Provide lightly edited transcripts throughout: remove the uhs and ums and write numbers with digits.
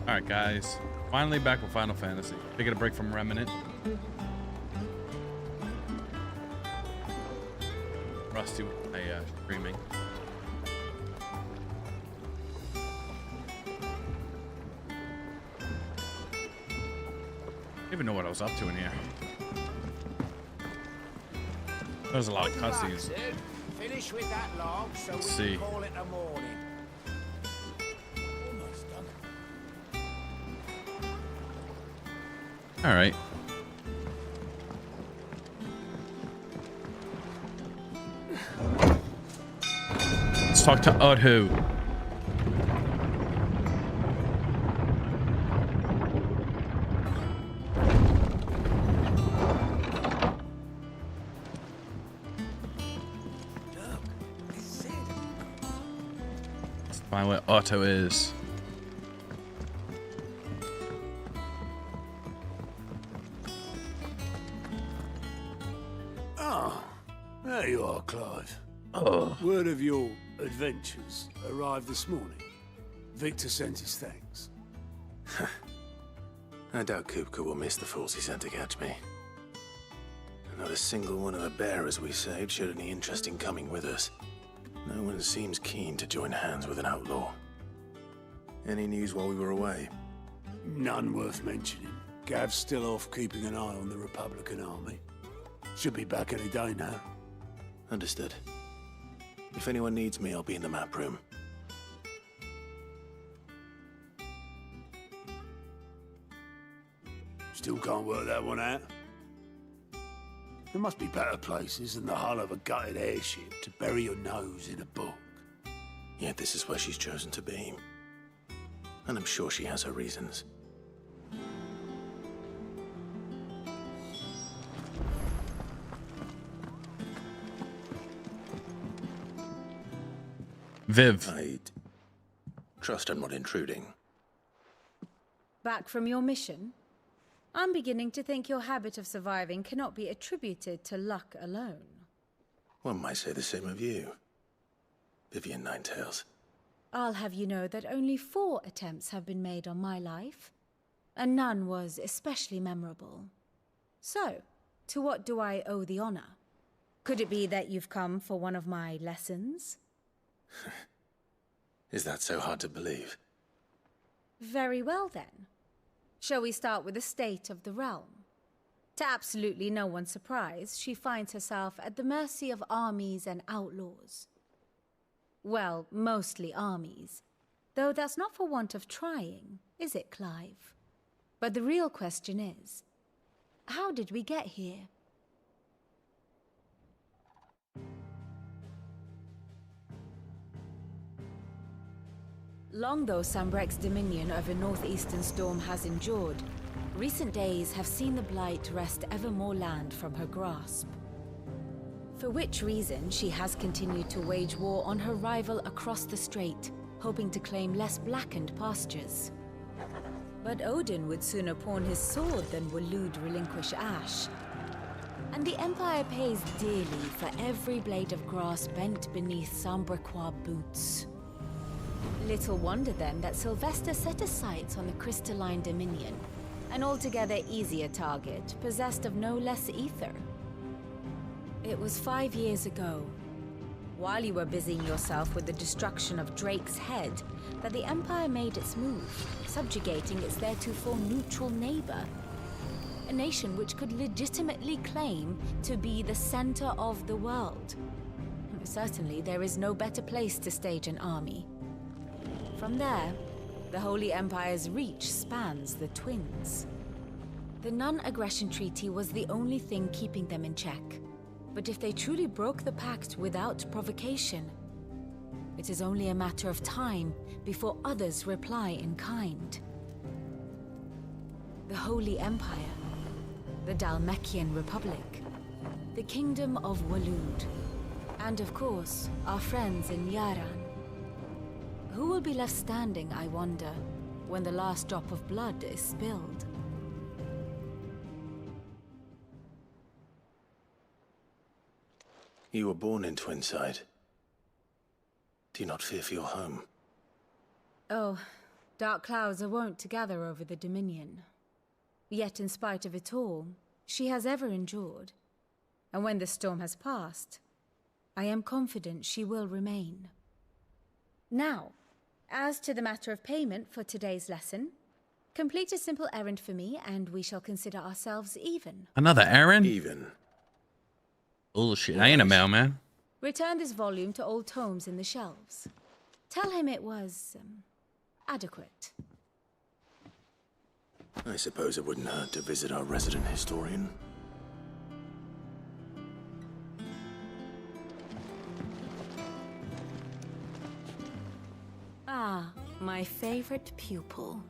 Alright, guys. Finally back with Final Fantasy. Taking a break from Remnant. Rusty with my streaming. I don't even know what I was up to in here. There's a lot of cutscenes. Finish with that log so Let's we see. can call it a morning. Almost done. All right. Let's talk to Udhu. Let's find where Otto is. There you are, Clive. Oh. Word of your adventures arrived this morning. Victor sent his thanks. I doubt Kupka will miss the fools he sent to catch me. Not a single one of the bearers we saved showed any interest in coming with us. No one seems keen to join hands with an outlaw. Any news while we were away? None worth mentioning. Gav's still off keeping an eye on the Republican army. Should be back any day now. Understood. If anyone needs me, I'll be in the map room. Still can't work that one out. There must be better places than the hull of a gutted airship to bury your nose in a book. Yet this is where she's chosen to be. And I'm sure she has her reasons. Viv. I trust I'm not intruding. Back from your mission? I'm beginning to think your habit of surviving cannot be attributed to luck alone. One might say the same of you, Vivian Ninetails. I'll have you know that only 4 attempts have been made on my life, and none was especially memorable. So, to what do I owe the honor? Could it be that you've come for one of my lessons? Is that so hard to believe? Very well then. Shall we start with the state of the realm? To absolutely no one's surprise, she finds herself at the mercy of armies and outlaws. Well, mostly armies. Though that's not for want of trying, is it, Clive? But the real question is, how did we get here? Long though Sambrek's dominion over northeastern Storm has endured, recent days have seen the Blight wrest ever more land from her grasp. For which reason she has continued to wage war on her rival across the strait, hoping to claim less blackened pastures. But Odin would sooner pawn his sword than Waloed relinquish Ash. And the Empire pays dearly for every blade of grass bent beneath Sambrequois boots. Little wonder then that Sylvester set his sights on the crystalline dominion, an altogether easier target, possessed of no less ether. It was 5 years ago, while you were busying yourself with the destruction of Drake's head, that the Empire made its move, subjugating its theretofore neutral neighbor. A nation which could legitimately claim to be the center of the world. Certainly, there is no better place to stage an army. From there, the Holy Empire's reach spans the Twins. The non-aggression treaty was the only thing keeping them in check. But if they truly broke the pact without provocation, it is only a matter of time before others reply in kind. The Holy Empire, the Dhalmekian Republic, the Kingdom of Waloed, and of course, our friends in Yaran. Who will be left standing, I wonder, when the last drop of blood is spilled? You were born in Twinside. Do you not fear for your home? Oh, dark clouds are wont to gather over the Dominion. Yet in spite of it all, she has ever endured. And when the storm has passed, I am confident she will remain. Now, as to the matter of payment for today's lesson, complete a simple errand for me and we shall consider ourselves even. Another errand? Even. Bullshit. I ain't a mailman. Return this volume to old tomes in the shelves. Tell him it was, adequate. I suppose it wouldn't hurt to visit our resident historian. Ah, my favorite pupil.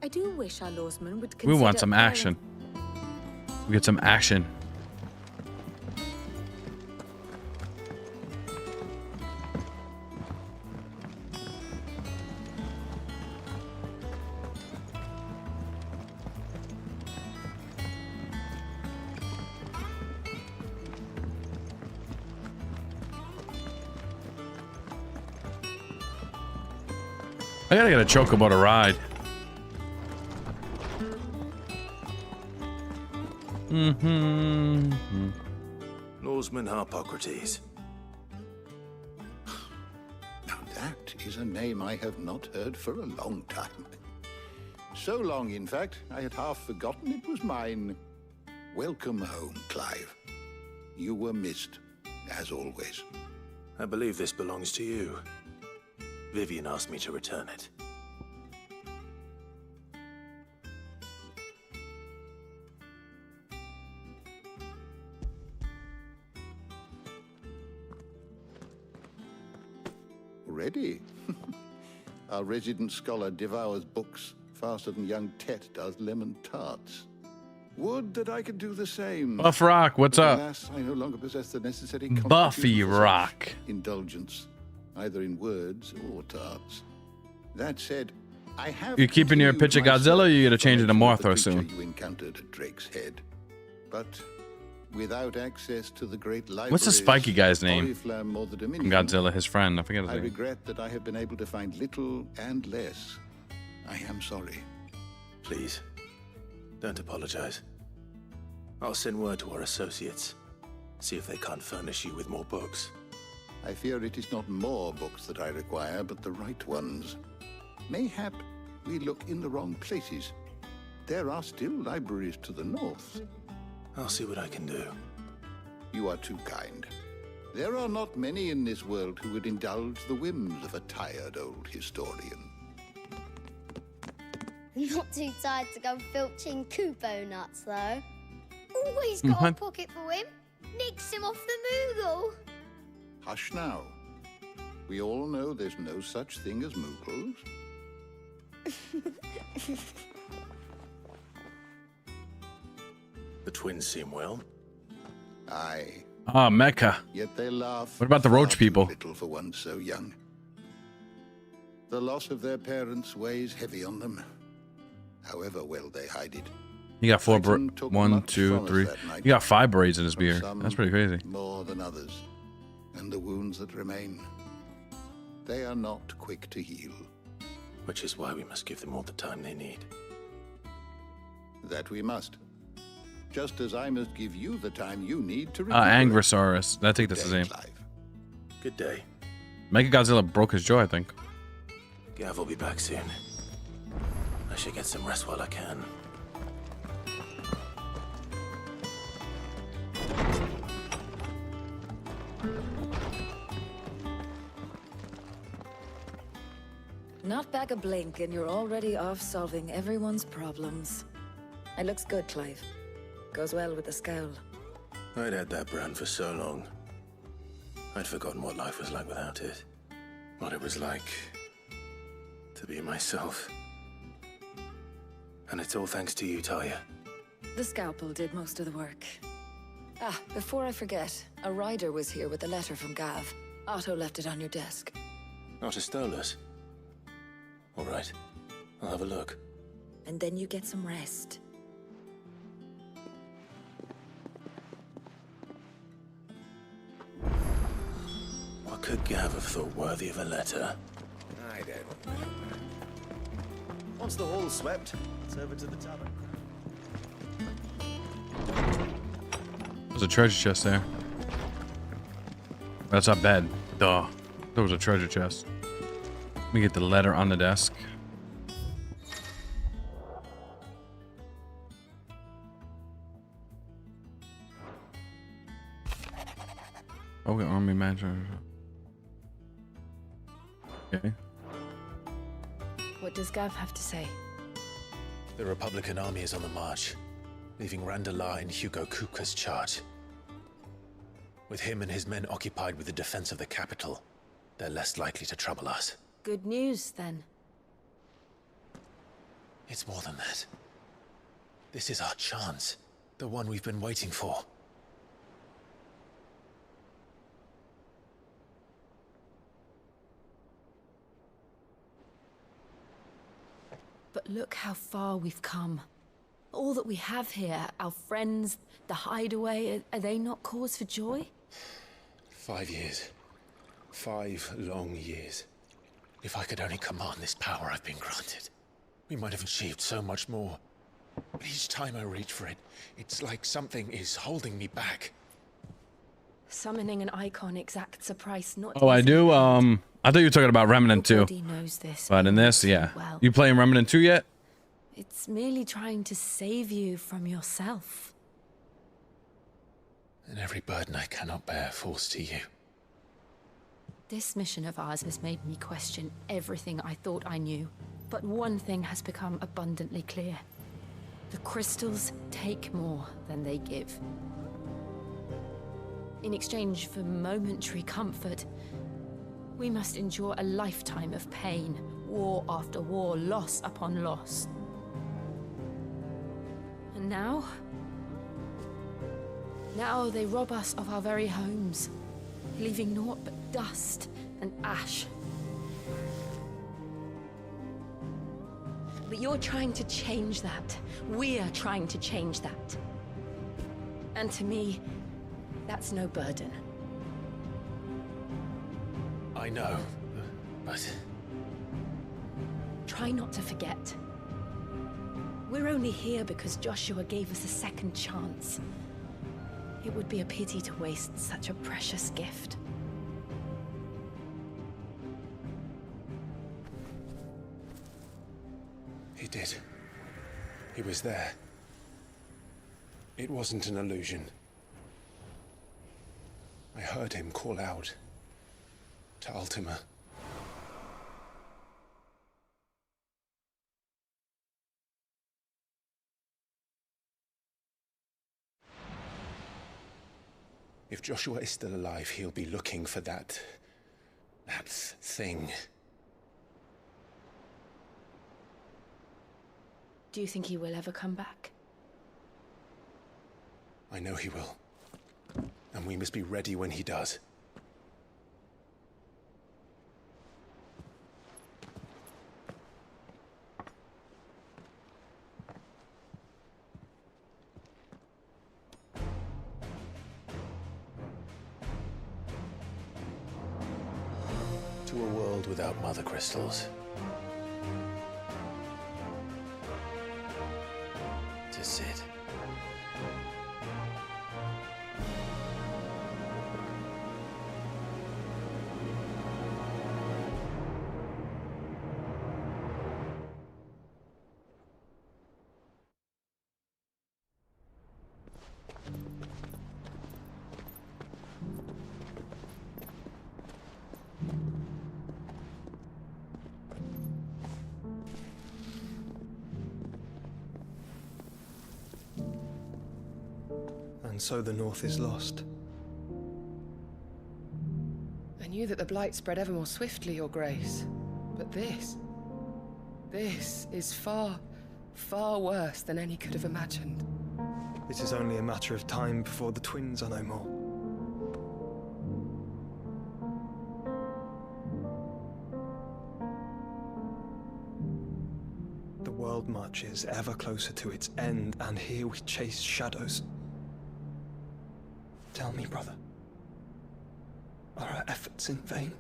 I do wish our lawsman would consider... We want some action. We get some action. I gotta get a Chocobo to ride. Lawsman Harpocrates. Now that is a name I have not heard for a long time. So long, in fact, I had half forgotten it was mine. Welcome home, Clive. You were missed, as always. I believe this belongs to you. Vivian asked me to return it. Already? Our resident scholar devours books faster than young Tet does lemon tarts. Would that I could do the same. Buff Rock, what's But up? alas, I no longer possess the necessary Buffy constitution for such Rock. indulgence, either in words or tarts. That said, I have. You keeping your picture Godzilla, or you gotta change it to Mothra soon? You encountered at Drake's Head, but without access to the great library. What's the spiky guy's name? From From Godzilla, his friend. I forget his I name. regret that I have been able to find little and less. I am sorry. Please, don't apologize. I'll send word to our associates. See if they can't furnish you with more books. I fear it is not more books that I require, but the right ones. Mayhap we look in the wrong places. There are still libraries to the north. I'll see what I can do. You are too kind. There are not many in this world who would indulge the whims of a tired old historian. Not too tired to go filching Kupo nuts, though. Always got a What? pocket for him. Nicks him off the Moogle. Hush now. We all know there's no such thing as Moogles. The twins seem well. Aye, Ah, Mecha. yet they laugh. What about the far roach too people? Little for one so young. The loss of their parents weighs heavy on them. However well they hide it. You got four. Titan took One, much two, from us three. that night. You got 5 braids in his From beard. some That's pretty crazy. More than others. And the wounds that remain, they are not quick to heal. Which is why we must give them all the time they need. That we must. Just as I must give you the time you need to Ah, recuperate. Angrosaurus. I think that's his Day, name. Clive. Good day. Mega Godzilla broke his jaw, I think. Gav will be back soon. I should get some rest while I can. Not back a blink and you're already off solving everyone's problems. It looks good, Clive. Goes well with the scowl. I'd had that brand for so long. I'd forgotten what life was like without it. What it was like to be myself. And it's all thanks to you, Talia. The scalpel did most of the work. Ah, before I forget, a rider was here with a letter from Gav. Otto left it on your desk. Not a Stolas. All right, I'll have a look. And then you get some rest. What could gav of thought worthy of a letter. I don't know. Once the hall's swept, it's over to the tavern. There's a treasure chest there. That's our bed. Duh. There was a treasure chest. Let me get the letter on the desk. Okay, army manager. Okay. What does Gav have to say? The Republican army is on the march, leaving Randala in Hugo Kuka's charge. With him and his men occupied with the defense of the capital, they're less likely to trouble us. Good news, then. It's more than that. This is our chance, the one we've been waiting for. But look how far we've come. All that we have here, our friends, the hideaway, are they not cause for joy? 5 years. 5 long years. If I could only command this power I've been granted, we might have achieved so much more. But each time I reach for it, it's like something is holding me back. Summoning an Eikon exacts a price not Oh, I do. I thought you were talking about Remnant 2. Nobody knows this, But in this, yeah. well. You playing Remnant 2 yet? It's merely trying to save you from yourself. And every burden I cannot bear falls to you. This mission of ours has made me question everything I thought I knew. But one thing has become abundantly clear. The crystals take more than they give. In exchange for momentary comfort, we must endure a lifetime of pain, war after war, loss upon loss. And now they rob us of our very homes, leaving naught but dust and ash. But you're trying to change that. We're trying to change that. And to me, that's no burden. I know, but... Try not to forget. We're only here because Joshua gave us a second chance. It would be a pity to waste such a precious gift. He did. He was there. It wasn't an illusion. I heard him call out to Ultima. If Joshua is still alive, he'll be looking for that thing. Do you think he will ever come back? I know he will. And we must be ready when he does. To a world without mother crystals. To Sid. And so the North is lost. I knew that the Blight spread ever more swiftly, Your Grace. But this is far, far worse than any could have imagined. It is only a matter of time before the twins are no more. The world marches ever closer to its end, and here we chase shadows. Tell me, brother, are our efforts efforts in vain.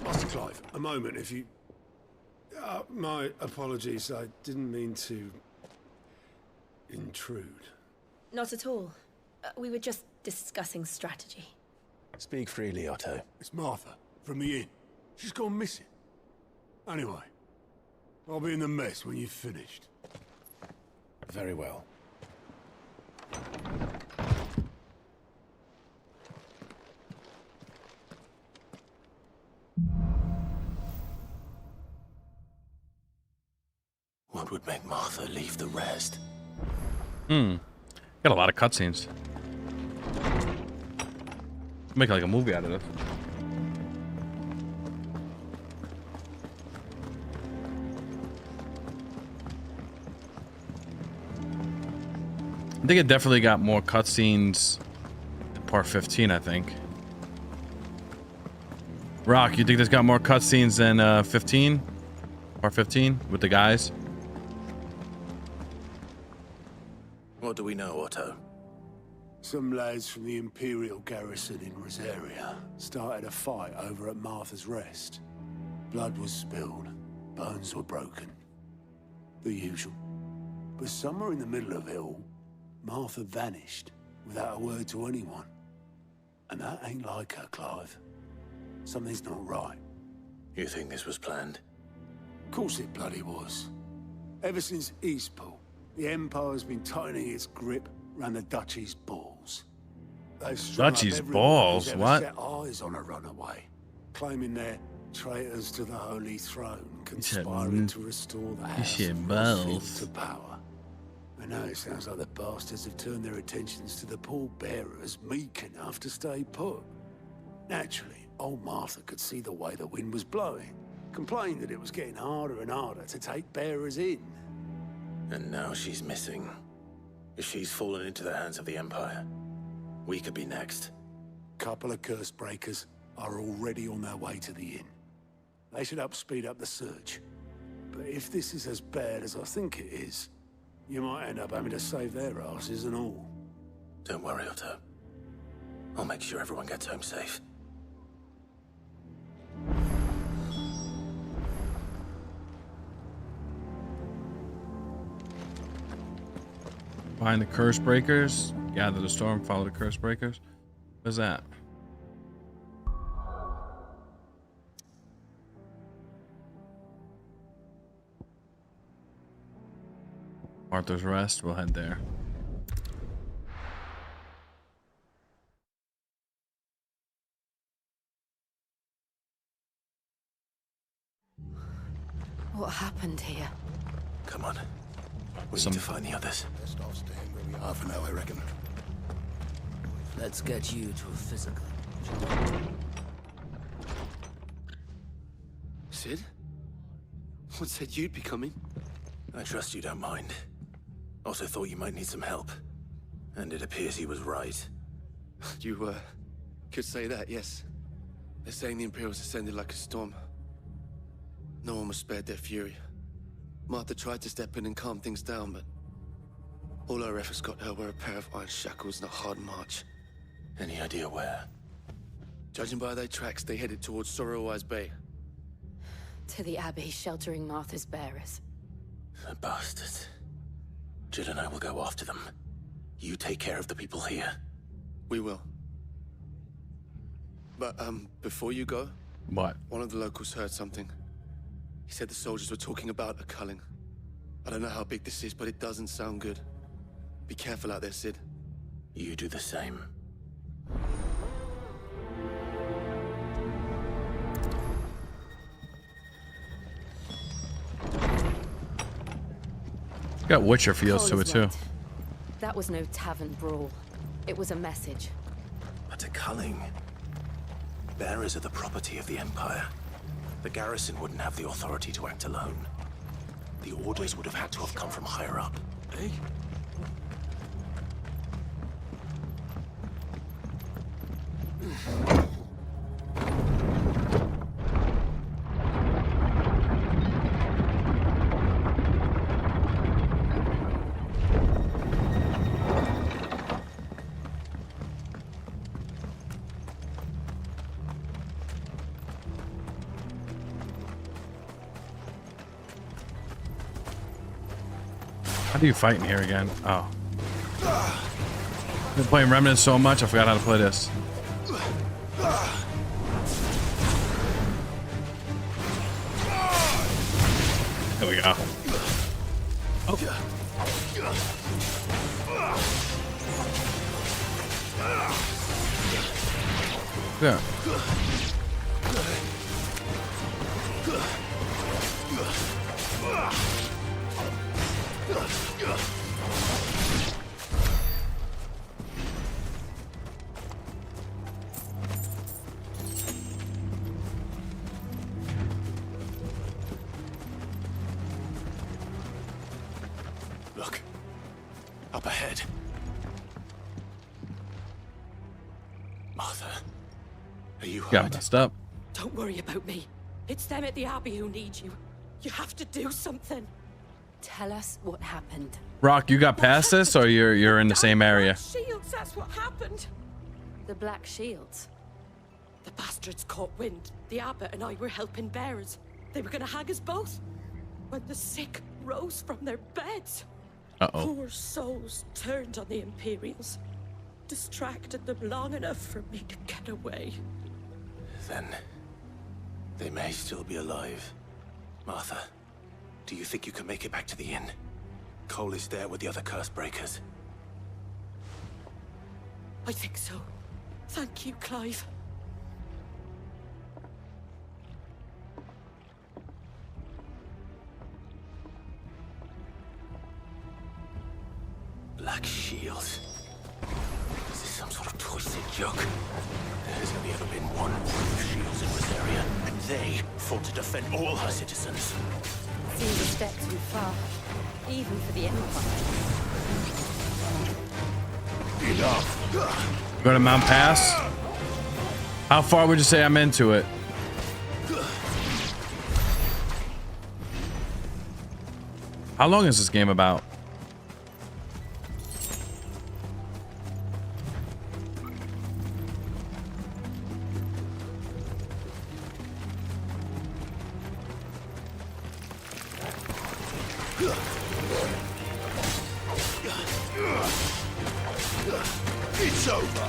Master Clive, a moment, if you... my apologies, I didn't mean to... intrude. Not at all. We were just discussing strategy. Speak freely, Otto. It's Martha, from the inn. She's gone missing. Anyway, I'll be in the mess when you've finished. Very well. What would make Martha leave the rest? Got a lot of cutscenes. Make like a movie out of this. I think it definitely got more cutscenes in part 15, I think. Rock, you think this got more cutscenes than 15? Part 15 with the guys? What do we know, Otto? Some lads from the Imperial garrison in Rosaria started a fight over at Martha's Rest. Blood was spilled, bones were broken. The usual. But somewhere in the middle of it all, Martha vanished without a word to anyone. And that ain't like her, Clive. Something's not right. You think this was planned? Of course it bloody was. Ever since Eastpool, the Empire's been tightening its grip around the Duchy's balls. They've strung up Duchy's everyone balls? who's ever What? set eyes on a runaway, claiming they're traitors to the Holy Throne, conspiring to restore the House of Rosfield to power. And now it sounds like the bastards have turned their attentions to the pallbearers meek enough to stay put. Naturally, old Martha could see the way the wind was blowing, complained that it was getting harder and harder to take bearers in. And now she's missing. If she's fallen into the hands of the Empire, we could be next. Couple of curse breakers are already on their way to the inn. They should help speed up the search. But if this is as bad as I think it is, you might end up having to save their asses and all. Don't worry, Otto. I'll make sure everyone gets home safe. Find the curse breakers. Gather the storm. Follow the curse breakers. What's that? Arthur's Rest. We'll head there. What happened here? Come on. We need to find the others. Best off staying where we are for now, I reckon. Let's get you to a physical. Sid? What said you'd be coming? I trust you don't mind. Also thought you might need some help. And it appears he was right. You, could say that, yes. They're saying the Imperials ascended like a storm. No one was spared their fury. Martha tried to step in and calm things down, but all our efforts got her were a pair of iron shackles and a hard march. Any idea where? Judging by their tracks, they headed towards Sorrowwise Bay. To the Abbey sheltering Martha's bearers. The bastards. Jill and I will go after them. You take care of the people here. We will. But, before you go... What? One of the locals heard something. He said the soldiers were talking about a culling. I don't know how big this is, but it doesn't sound good. Be careful out there, Sid. You do the same. Got Witcher feels to it too. That was no tavern brawl. It was a message. But a culling. Bearers are the property of the Empire. The garrison wouldn't have the authority to act alone. The orders would have had to have come from higher up. Hey? How do you fight in here again? Oh. I've been playing Remnant so much, I forgot how to play this. There we go. Oh. Yeah. Look. Up ahead. Martha. Are you hurt? Got messed up. Don't worry about me. It's them at the Abbey who need you. You have to do something. Tell us what happened. Rock, you got past this, or you're in the same area? Shields, that's what happened. The Black Shields? The bastards caught wind. The Abbot and I were helping bearers. They were gonna hang us both. When the sick rose from their beds. Uh-oh. Poor souls turned on the Imperials. Distracted them long enough for me to get away. Then they may still be alive. Martha, do you think you can make it back to the inn? Cole is there with the other curse breakers. I think so. Thank you, Clive. Black Shields. Is this some sort of twisted joke? There has only ever been one of shields in this area, and they fought to defend all her citizens. Seems a step too far, even for the Empire. Enough. Go to Mount Pass. How far would you say I'm into it? How long is this game about? It's over.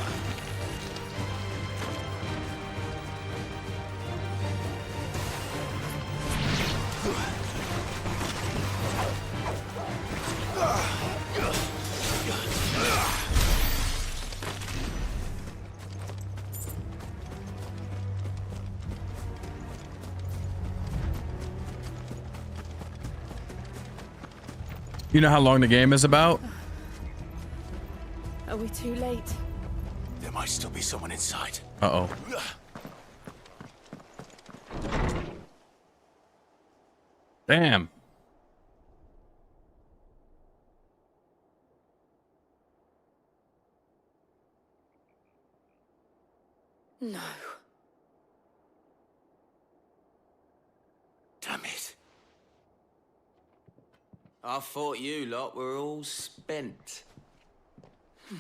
You know how long the game is about? Are we too late? There might still be someone inside. Uh-oh. Damn. No. Damn it. I thought you lot were all spent.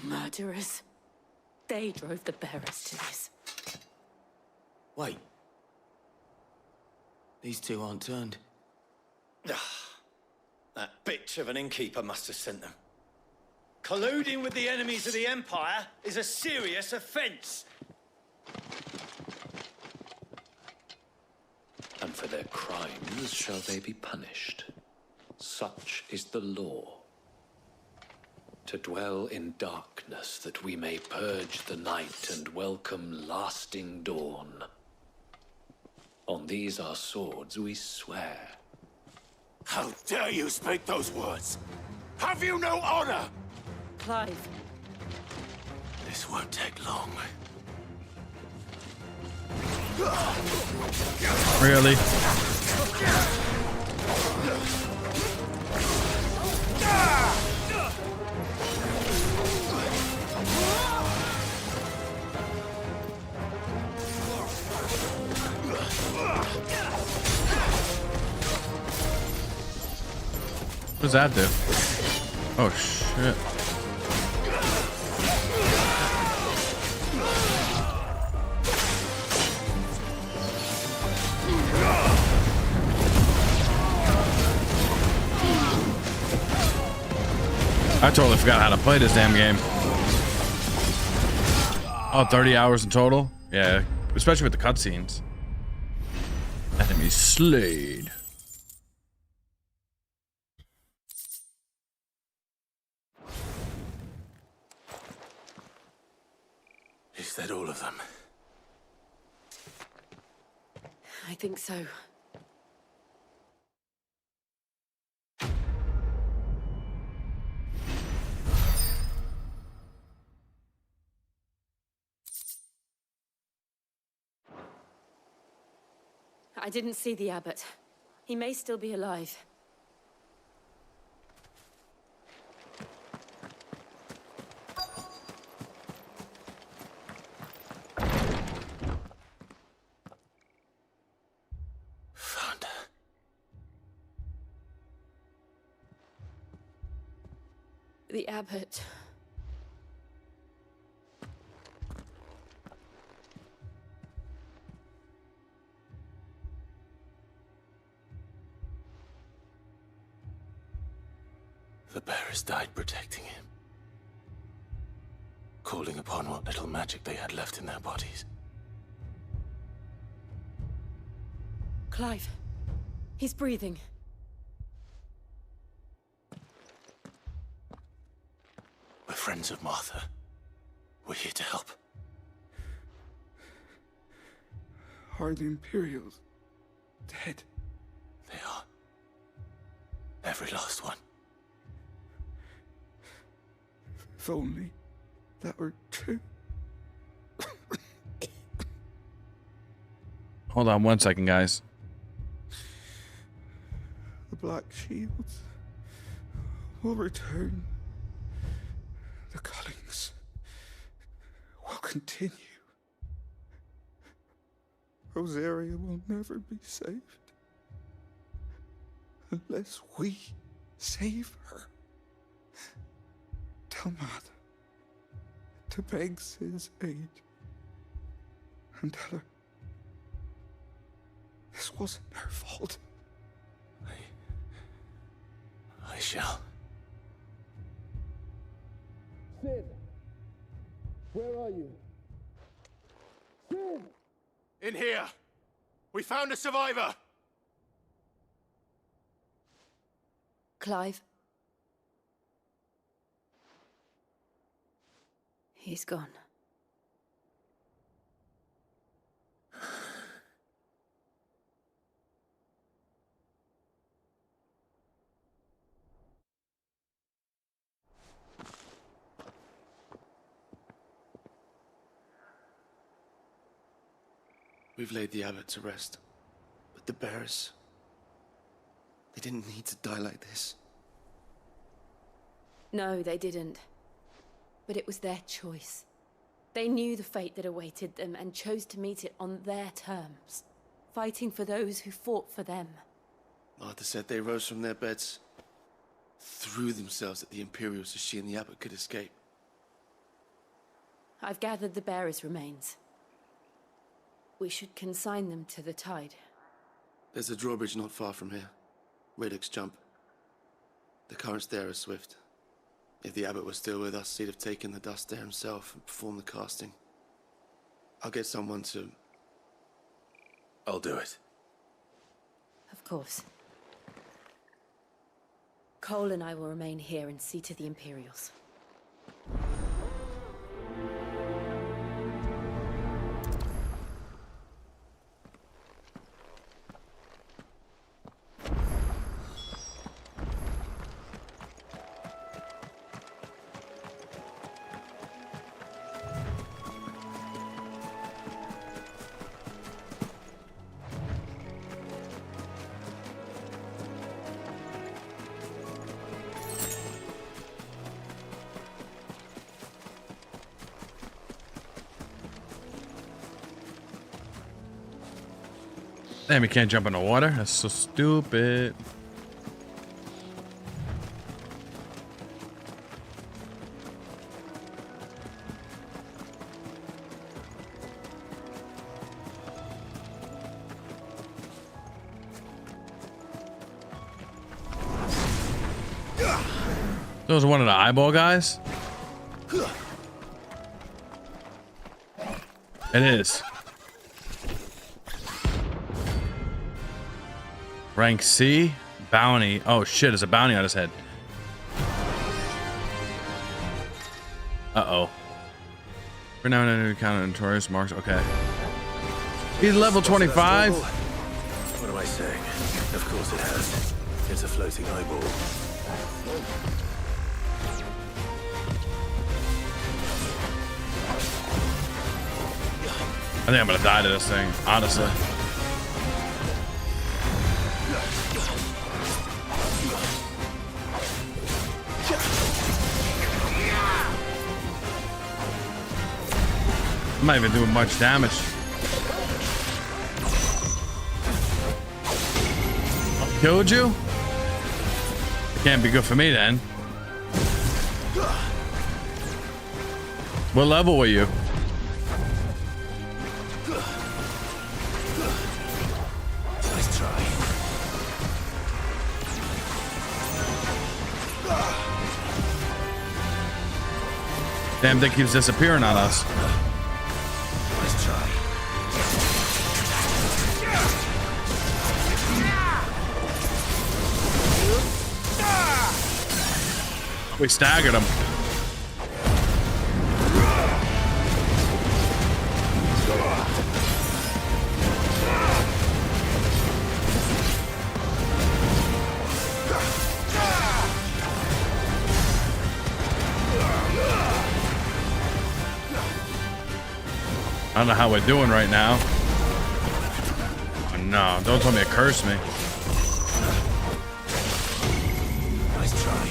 Murderers. They drove the bearers to this. Wait. These two aren't turned. That bitch of an innkeeper must have sent them. Colluding with the enemies of the Empire is a serious offense. And for their crimes shall they be punished. Such is the law. To dwell in darkness that we may purge the night and welcome lasting dawn. On these our swords we swear. How dare you speak those words? Have you no honor? Clive. This won't take long. Really? What does that do? Oh shit. I totally forgot how to play this damn game. Oh, 30 hours in total? Yeah, especially with the cutscenes. Enemy slayed. Is that all of them? I think so. I didn't see the abbot. He may still be alive. Found her. The abbot. The bearers died protecting him, calling upon what little magic they had left in their bodies. Clive. He's breathing. We're friends of Martha. We're here to help. Are the Imperials dead? They are. Every last one. If only that were true. Hold on 1 second, guys. The Black Shields will return. The cullings will continue. Rosaria will never be saved unless we save her. Tell Matt to beg Cid's aid and tell her this wasn't her fault. I shall. Cid! Where are you? Cid! In here! We found a survivor! Clive. He's gone. We've laid the abbot to rest, but the bearers, they didn't need to die like this. No, they didn't. But it was their choice. They knew the fate that awaited them and chose to meet it on their terms, fighting for those who fought for them. Martha said they rose from their beds, threw themselves at the Imperials so she and the abbot could escape. I've gathered the bearers' remains. We should consign them to the tide. There's a drawbridge not far from here. Radix Jump. The currents there are swift. If the abbot was still with us, he'd have taken the dust there himself and performed the casting. I'll get someone to... I'll do it. Of course. Cole and I will remain here and see to the Imperials. Damn, you can't jump in the water? That's so stupid. Those are one of the eyeball guys? It is. Rank C. Bounty. Oh shit, there's a bounty on his head. Uh-oh. We're now in encounter notorious marks. Okay. He's level 25. What am I saying? Of course it has. It's a floating eyeball. I think I'm gonna die to this thing, honestly. I'm not even doing much damage. Killed you? It can't be good for me then. What level were you? Nice try. Damn thing keeps disappearing on us. Nice try. We staggered him. I don't know how we're doing right now. Oh no, don't tell me to curse me. Nice try.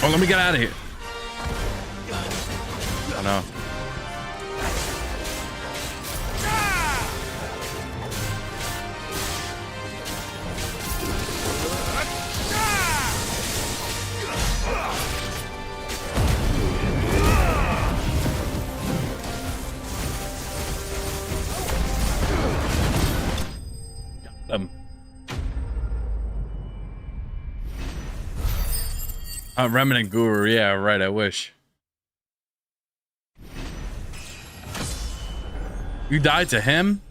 Oh, let me get out of here. Oh no. Got him. Remnant Guru, yeah, right, I wish. You died to him?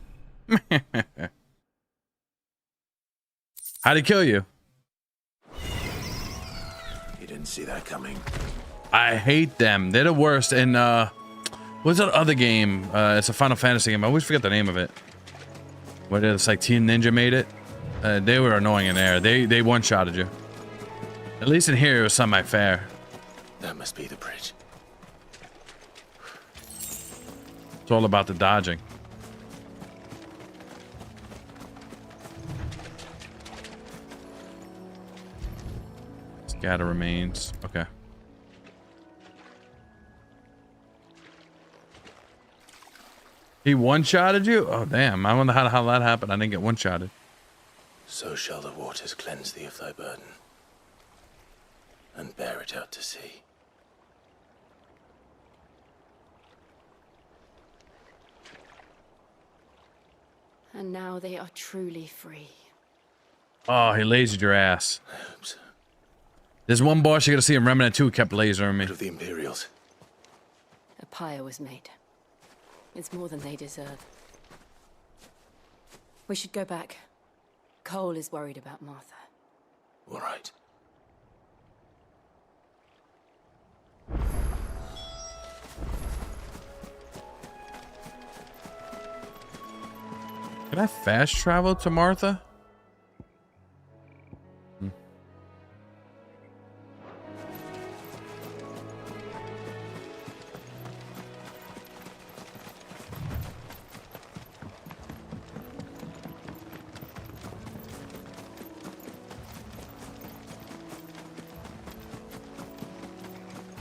How'd he kill you? You didn't see that coming. I hate them. They're the worst. And what's that other game? It's a Final Fantasy game. I always forget the name of it. What is it? Like Team Ninja made it. They were annoying in there. They one-shotted you. At least in here, it was semi-fair. That must be the bridge. It's all about the dodging. Scatter remains. Okay. He one-shotted you? Oh, damn. I wonder how that happened. I didn't get one-shotted. So shall the waters cleanse thee of thy burden, and bear it out to sea. And now they are truly free. Oh, he lasered your ass. I hope so. There's one boss you're gonna see in Remnant 2 kept lasering me. What of the Imperials? A pyre was made. It's more than they deserve. We should go back. Cole is worried about Martha. All right. Can I fast travel to Martha?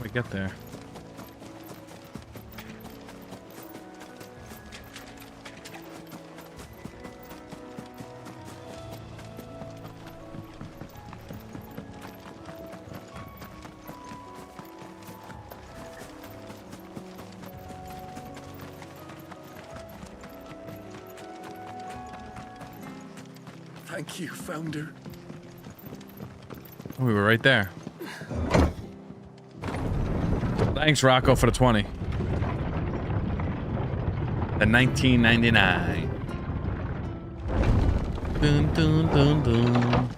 We get there. Thank you, Founder. We were right there. Thanks, Rocco, for the 20. The 1999. Dun dun dun dun.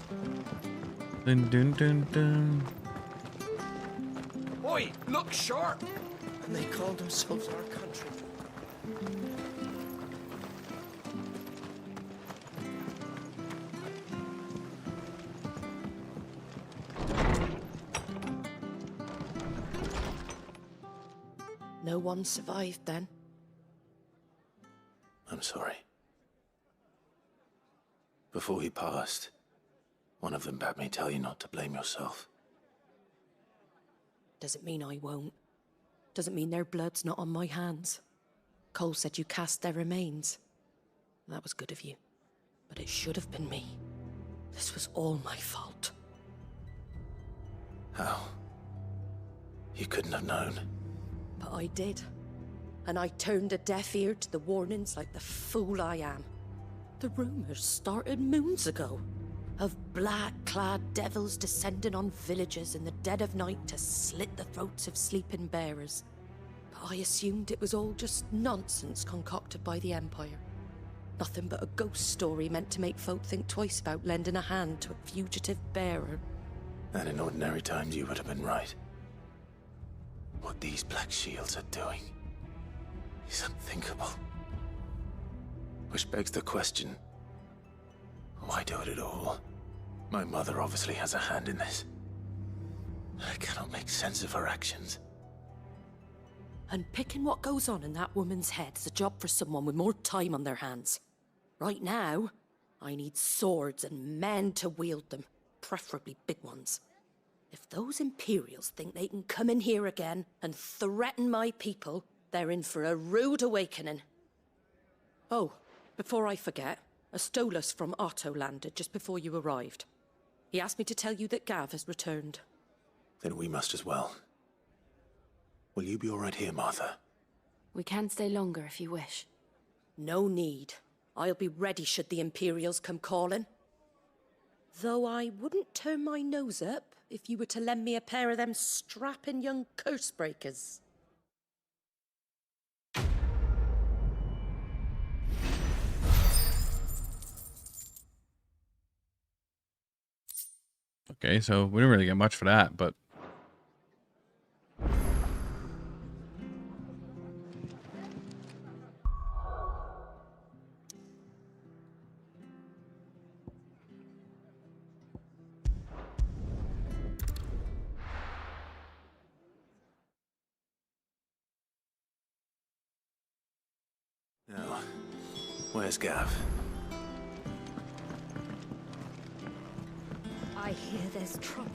Dun dun dun dun. Oi, look sharp! And they call themselves our country. No one survived then. I'm sorry. Before he passed, one of them bade me tell you not to blame yourself. Doesn't mean I won't. Doesn't mean their blood's not on my hands. Cole said you cast their remains. That was good of you. But it should have been me. This was all my fault. How? You couldn't have known. But I did. And I turned a deaf ear to the warnings like the fool I am. The rumors started moons ago. Of black-clad devils descending on villages in the dead of night to slit the throats of sleeping bearers. But I assumed it was all just nonsense concocted by the Empire. Nothing but a ghost story meant to make folk think twice about lending a hand to a fugitive bearer. And in ordinary times you would have been right. What these Black Shields are doing is unthinkable. Which begs the question, why do it at all? My mother obviously has a hand in this. I cannot make sense of her actions. And picking what goes on in that woman's head is a job for someone with more time on their hands. Right now, I need swords and men to wield them, preferably big ones. If those Imperials think they can come in here again and threaten my people, they're in for a rude awakening. Oh, before I forget, a Stolas from Otto landed just before you arrived. He asked me to tell you that Gav has returned. Then we must as well. Will you be all right here, Martha? We can stay longer if you wish. No need. I'll be ready should the Imperials come calling. Though I wouldn't turn my nose up if you were to lend me a pair of them strapping young curse breakers. Okay, so we didn't really get much for that, but Now, where's Gav? I hear there's trouble.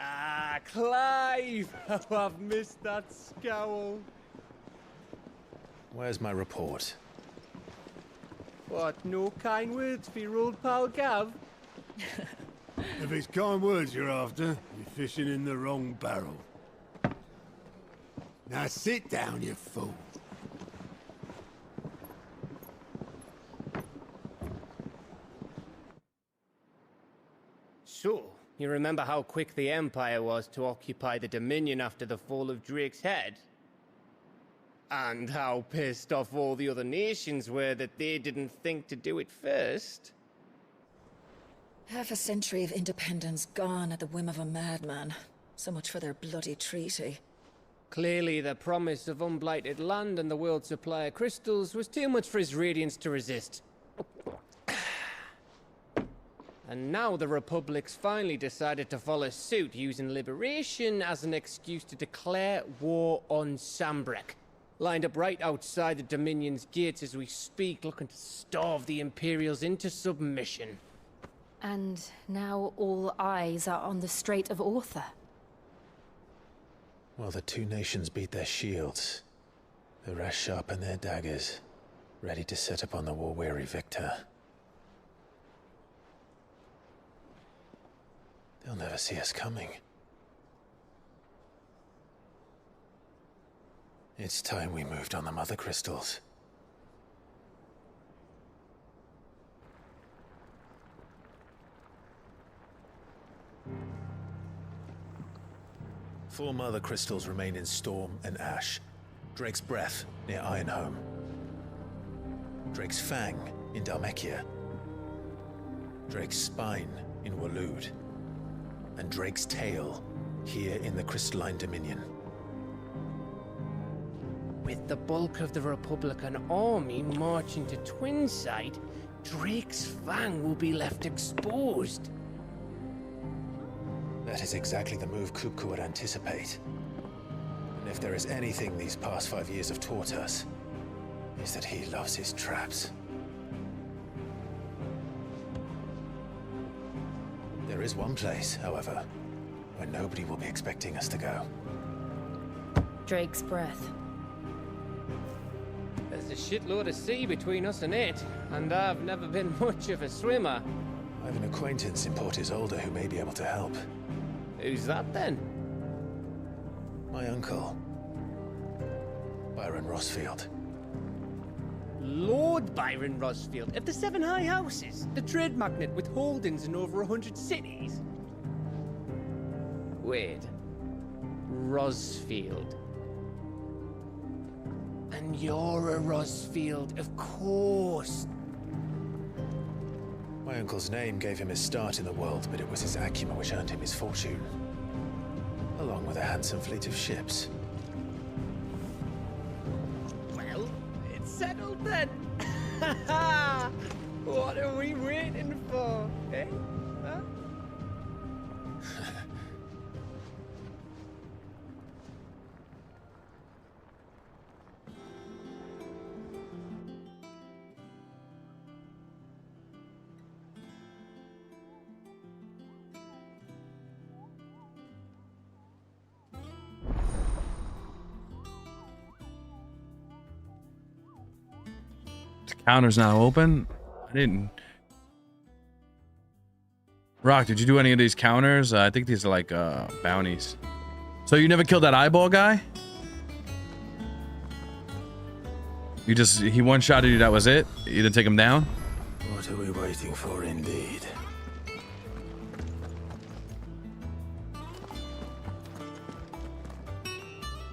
Ah, Clive! Oh, I've missed that scowl. Where's my report? What, no kind words for your old pal Gav? If it's kind words you're after, you're fishing in the wrong barrel. Now sit down, you fool. So, you remember how quick the Empire was to occupy the Dominion after the fall of Drake's head? And how pissed off all the other nations were that they didn't think to do it first? Half a century of independence gone at the whim of a madman. So much for their bloody treaty. Clearly, the promise of unblighted land and the world's supply of crystals was too much for his radiance to resist. And now the Republic's finally decided to follow suit, using liberation as an excuse to declare war on Sambrek. Lined up right outside the Dominion's gates as we speak, looking to starve the Imperials into submission. And now all eyes are on the Strait of Author. Well, the two nations beat their shields. The rest sharpen their daggers, ready to set upon the war-weary victor. They'll never see us coming. It's time we moved on the mother crystals. Four mother crystals remain in Storm and Ash. Drake's Breath near Ironhome. Drake's Fang in Dhalmekia. Drake's Spine in Waloed. And Drake's Tail here in the Crystalline Dominion. With the bulk of the Republican army marching to Twinside, Drake's Fang will be left exposed. That is exactly the move Kupka would anticipate. And if there is anything these past 5 years have taught us, is that he loves his traps. There is one place, however, where nobody will be expecting us to go. Drake's Breath. There's a shitload of sea between us and it, and I've never been much of a swimmer. I have an acquaintance in Port Isolde who may be able to help. Who's that then? My uncle, Byron Rosfield. Lord Byron Rosfield of the Seven High Houses, the trade magnate with holdings in over 100 cities. Wait, Rosfield. And you're a Rosfield, of course. My uncle's name gave him his start in the world, but it was his acumen which earned him his fortune. Along with a handsome fleet of ships. Well, it's settled then. What are we waiting for, eh? Huh? Counter's now open. I didn't. Rock, did you do any of these counters? I think these are like bounties. So you never killed that eyeball guy? He one-shotted you, that was it? You didn't take him down? What are we waiting for indeed?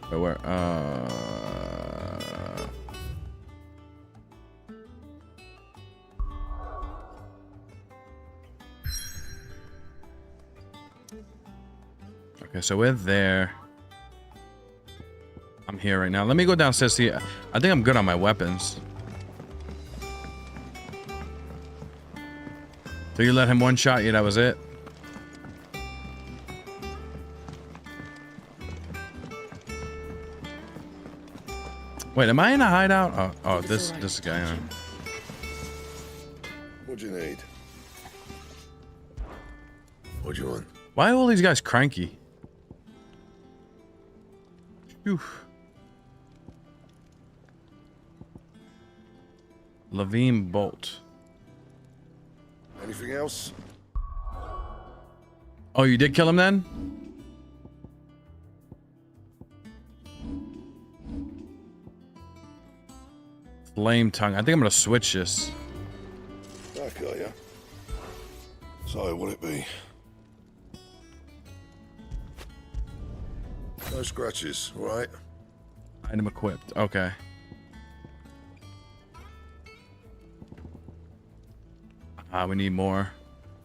But where? Okay, so we're there. I'm here right now. Let me go downstairs. See, I think I'm good on my weapons. So you let him one-shot you, that was it? Wait, am I in a hideout? Oh, this guy. What do you need? What do you want? Why are all these guys cranky? Phew. Levine Bolt. Anything else? Oh, you did kill him then? Flame tongue. I think I'm gonna switch this. I got ya. So, what'll it be? No scratches, all right? Item equipped. Okay. We need more.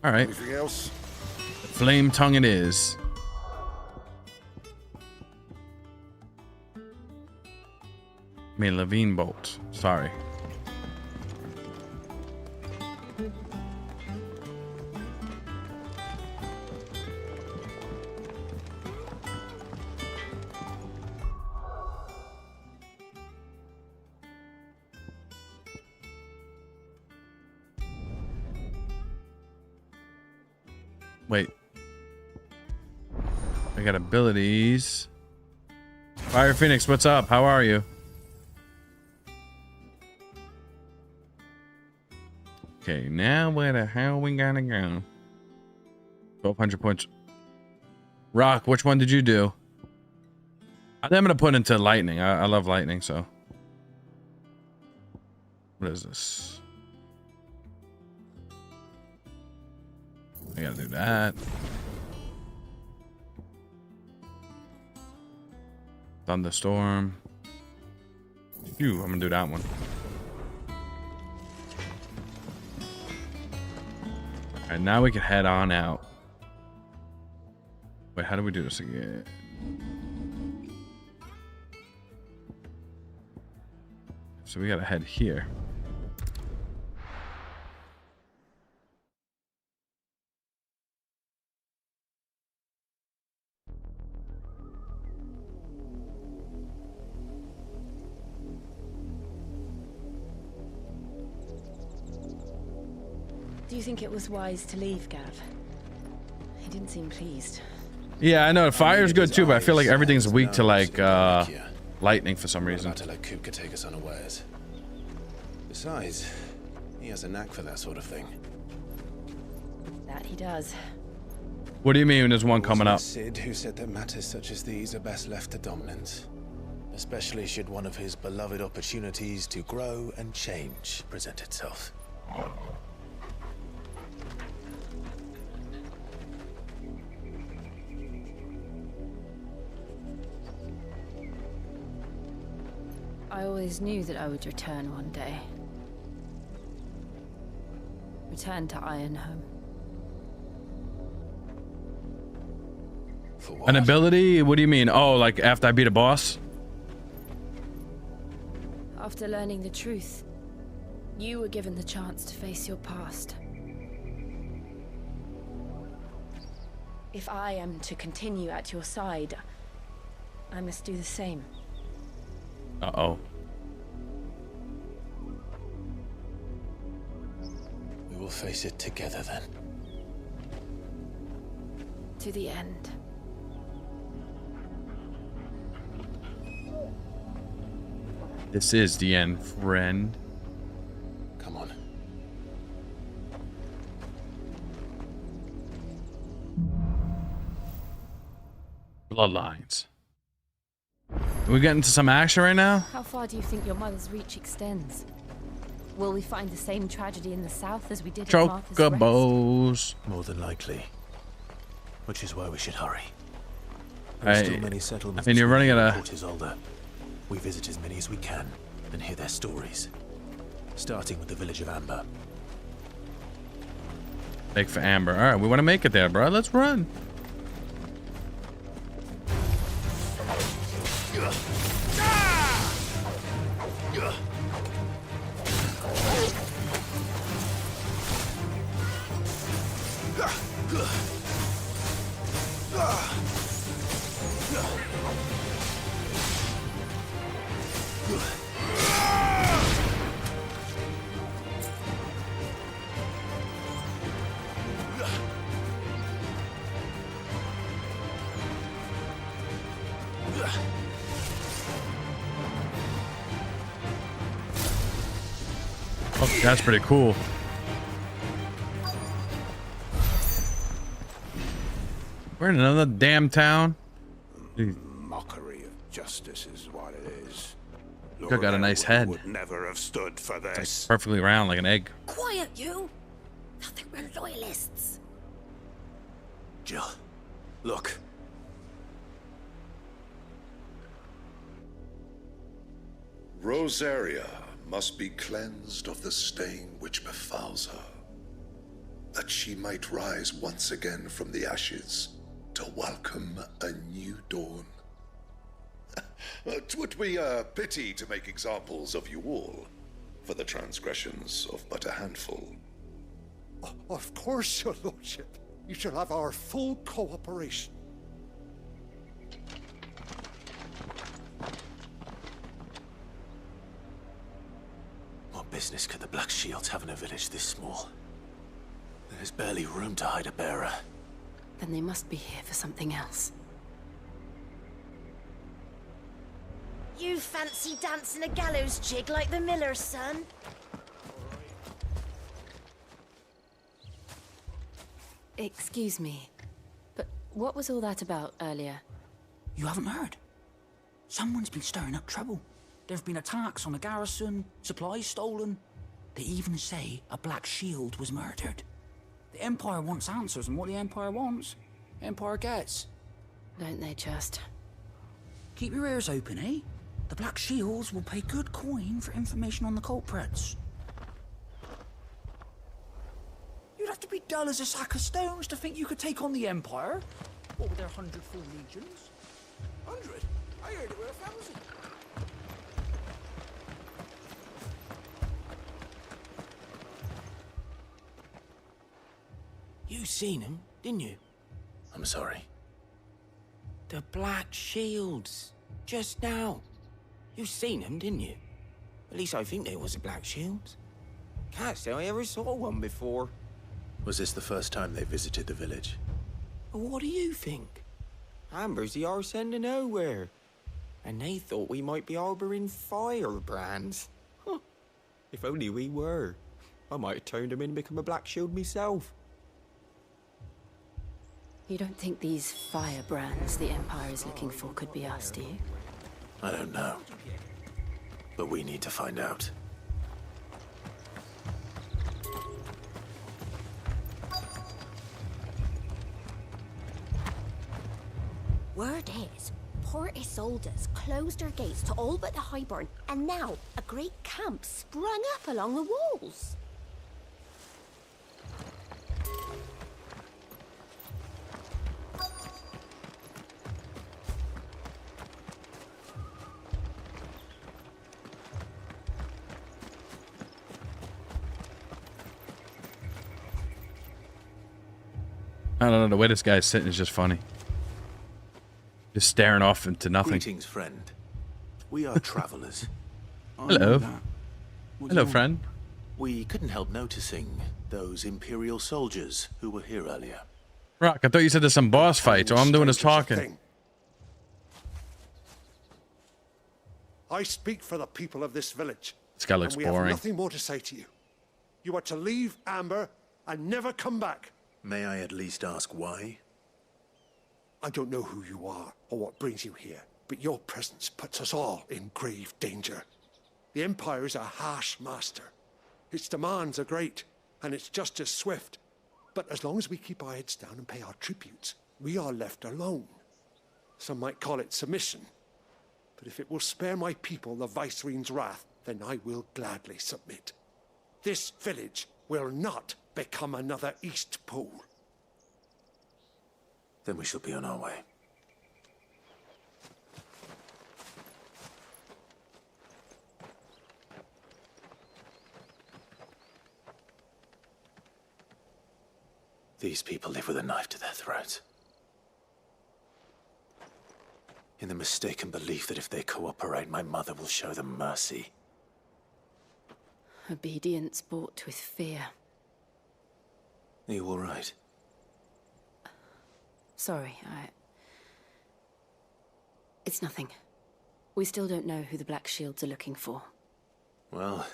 All right. Anything else? Flame tongue it is. I mean, Levine Bolt. Sorry. Wait. I got abilities. Fire Phoenix, what's up? How are you? Okay, now where the hell we gotta go? 1,200 points. Rock, which one did you do? I think I'm gonna put into lightning. I love lightning, so. What is this? I gotta do that. Thunderstorm. Phew, I'm gonna do that one. Alright, now we can head on out. Wait, how do we do this again? So we gotta head here. Do you think it was wise to leave, Gav? He didn't seem pleased. Yeah, I know. Fire's good too, but I feel like everything's weak to like lightning for some reason. To let Coop could take us unawares. Besides, he has a knack for that sort of thing. That he does. What do you mean there's one coming up? Sid, who said that matters such as these are best left to dominance, especially should one of his beloved opportunities to grow and change present itself. I always knew that I would return one day. Return to Ironhome. For what? An ability? What do you mean? Oh, like after I beat a boss? After learning the truth, you were given the chance to face your past. If I am to continue at your side, I must do the same. Uh-oh. We will face it together then. To the end. This is the end, friend. Come on. Bloodlines. Are we getting into some action right now? How far do you think your mother's reach extends? Will we find the same tragedy in the south as we did at Martha's Rest? Chocobos. More than likely. Which is why we should hurry. I Still many settlements. mean, you're running at a... Port is older. We visit as many as we can and hear their stories. Starting with the village of Amber. Make for Amber. Alright, we want to make it there, bro. Let's run. Oh, that's pretty cool. We're in another damn town. Mockery of justice is what it is. Look, got a nice head. Would never have stood for this. It's like perfectly round like an egg. Quiet, you! I think we're loyalists. Jill, look. Rosaria must be cleansed of the stain which befouls her, that she might rise once again from the ashes to welcome a new dawn. 'Twould be a pity to make examples of you all, for the transgressions of but a handful. Of course, your lordship. You shall have our full cooperation. What business could the Black Shields have in a village this small? There's barely room to hide a bearer. Then they must be here for something else. You fancy dancing a gallows jig like the miller's son? Excuse me, but what was all that about earlier? You haven't heard? Someone's been stirring up trouble. There have been attacks on the garrison, supplies stolen. They even say a Black Shield was murdered. The Empire wants answers, and what the Empire wants, the Empire gets. Don't they just? Keep your ears open, eh? The Black Shields will pay good coin for information on the culprits. You'd have to be dull as a sack of stones to think you could take on the Empire. What with their 100 full legions? 100? I heard it were 1,000. You seen him, didn't you? I'm sorry. The Black Shields. Just now. You seen them, didn't you? At least I think they was the Black Shields. Can't say I ever saw one before. Was this the first time they visited the village? What do you think? Amber's the arse end of nowhere. And they thought we might be harboring firebrands. Huh. If only we were. I might have turned them in and become a Black Shield myself. You don't think these firebrands the Empire is looking for could be us, do you? I don't know. But we need to find out. Word is, Port Isolde's closed her gates to all but the Highborn, and now a great camp sprung up along the walls. I don't know, the way this guy's sitting is just funny. Just staring off into nothing. Greetings, friend. We are travelers. Hello. Hello, friend. We couldn't help noticing those Imperial soldiers who were here earlier. Rock, I thought you said there's some boss fights. All I'm doing is talking. I speak for the people of this village. This guy looks and we boring. have nothing more to say to you. You are to leave Amber and never come back. May I at least ask why? I don't know who you are or what brings you here, but your presence puts us all in grave danger. The Empire is a harsh master. Its demands are great, and its justice swift. But as long as we keep our heads down and pay our tributes, we are left alone. Some might call it submission. But if it will spare my people the Viceroy's wrath, then I will gladly submit. This village will not become another East Pole. Then we shall be on our way. These people live with a knife to their throats. In the mistaken belief that if they cooperate, my mother will show them mercy. Obedience bought with fear. Are you all right? Sorry, It's nothing. We still don't know who the Black Shields are looking for. Well,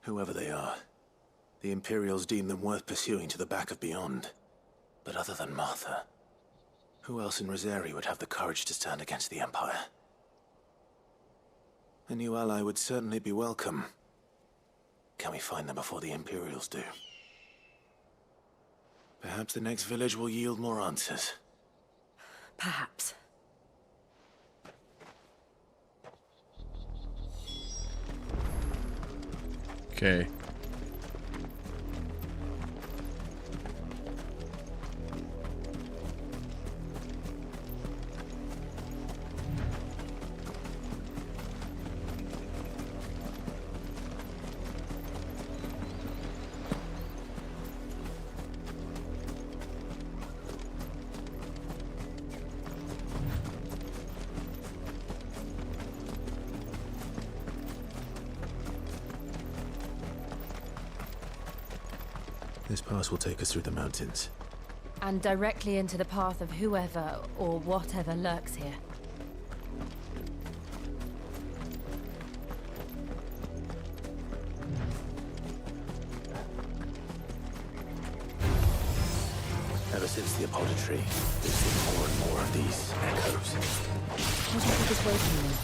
whoever they are, the Imperials deem them worth pursuing to the back of beyond. But other than Martha, who else in Rosari would have the courage to stand against the Empire? A new ally would certainly be welcome. Can we find them before the Imperials do? Perhaps the next village will yield more answers. Perhaps. Okay. This pass will take us through the mountains. And directly into the path of whoever or whatever lurks here. Ever since the apodatory, we've seen more and more of these echoes. What do you think is waiting them?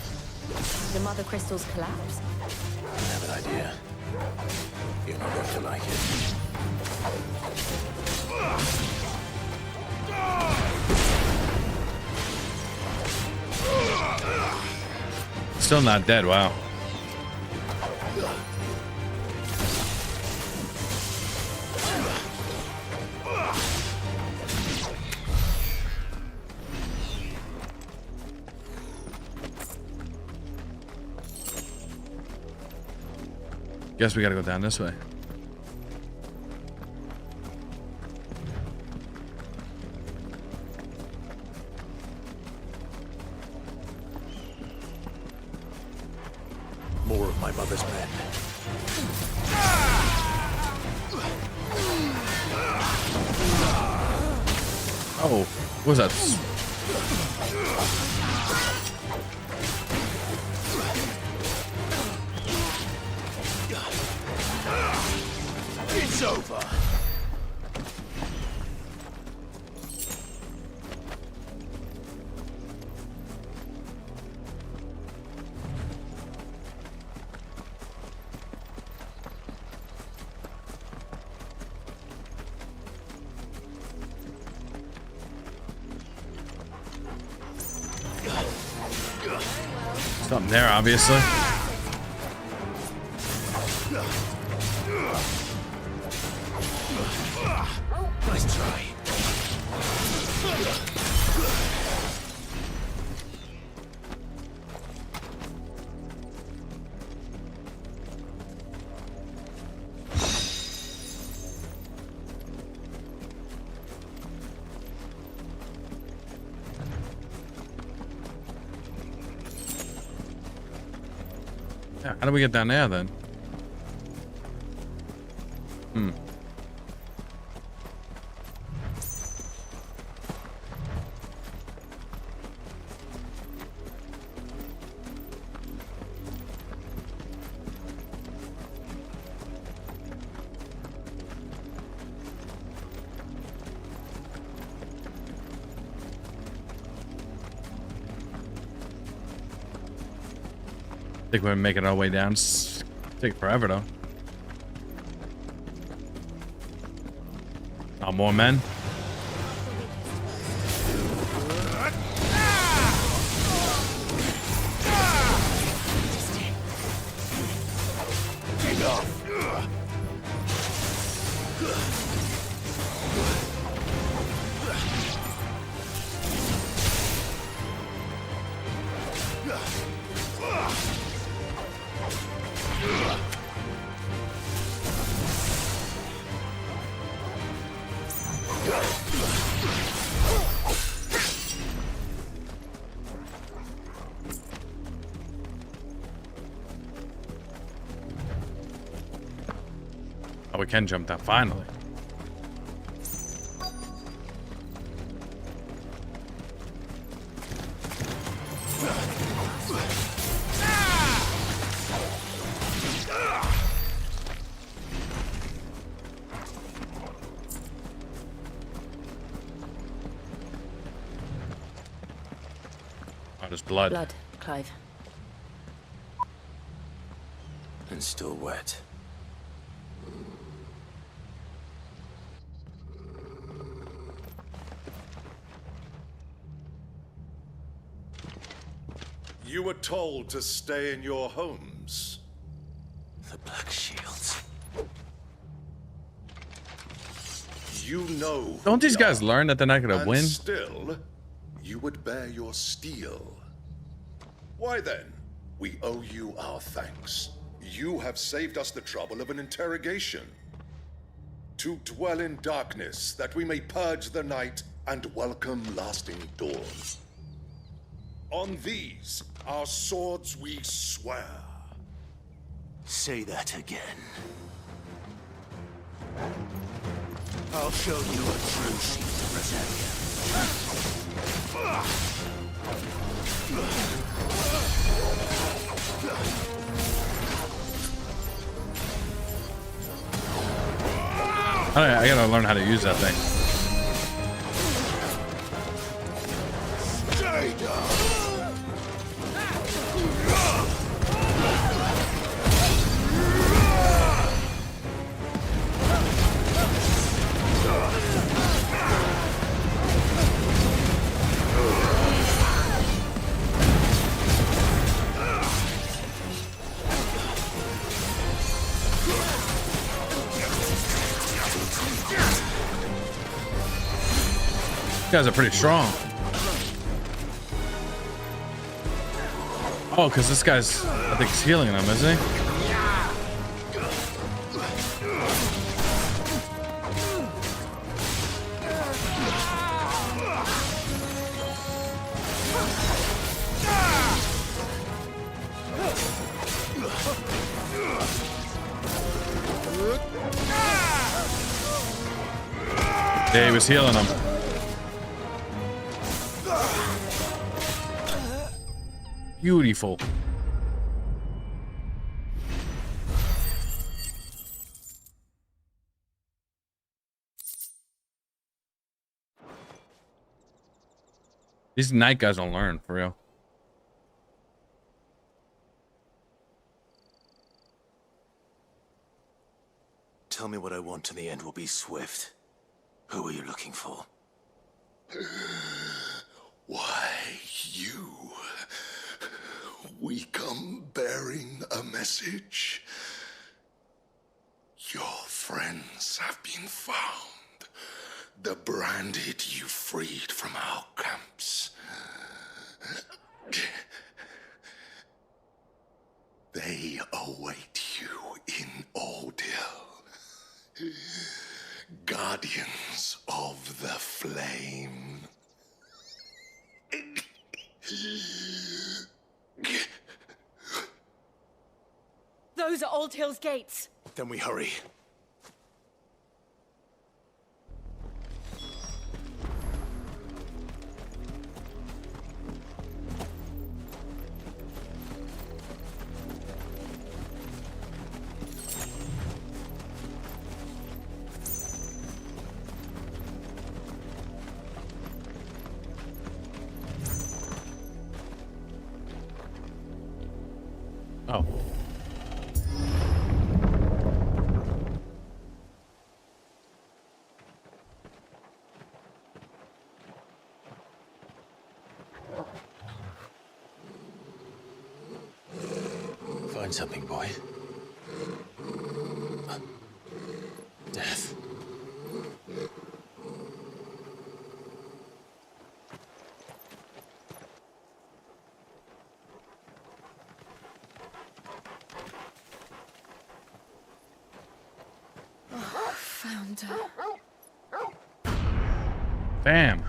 The mother crystals collapse? I have an idea. You're not going to like it. Still not dead, wow. Guess we gotta go down this way. More of my mother's men. Oh, what was that? It's over. Something there, obviously. Nice try. Yeah, how do we get down there then? I think we're making our way down. Take forever though. Oh, more men. Oh, we can jump down finally. Oh, there's blood. Blood, Clive. And still wet. You were told to stay in your homes. The Black Shields. You know. Don't these guys learn that they're not gonna and win? Still, you would bear your steel. Why then? We owe you our thanks. You have saved us the trouble of an interrogation. To dwell in darkness, that we may purge the night and welcome lasting dawn. On these, our swords we swear. Say that again. I'll show you a true shield to present I gotta learn how to use that thing. Stay down. These guys are pretty strong. Oh, because this guy's, I think he's healing them, isn't he? Yeah, he was healing them. Beautiful. These night guys don't learn, for real. Tell me what I want and the end will be swift. Who are you looking for? Why, you. We come bearing a message. Your friends have been found. The branded you freed from our camps. They await you in Ordeal. Guardians of the Flame. Those are Old Hill's gates. Then we hurry. Oh. Find something, boy. Death. Found her. Bam.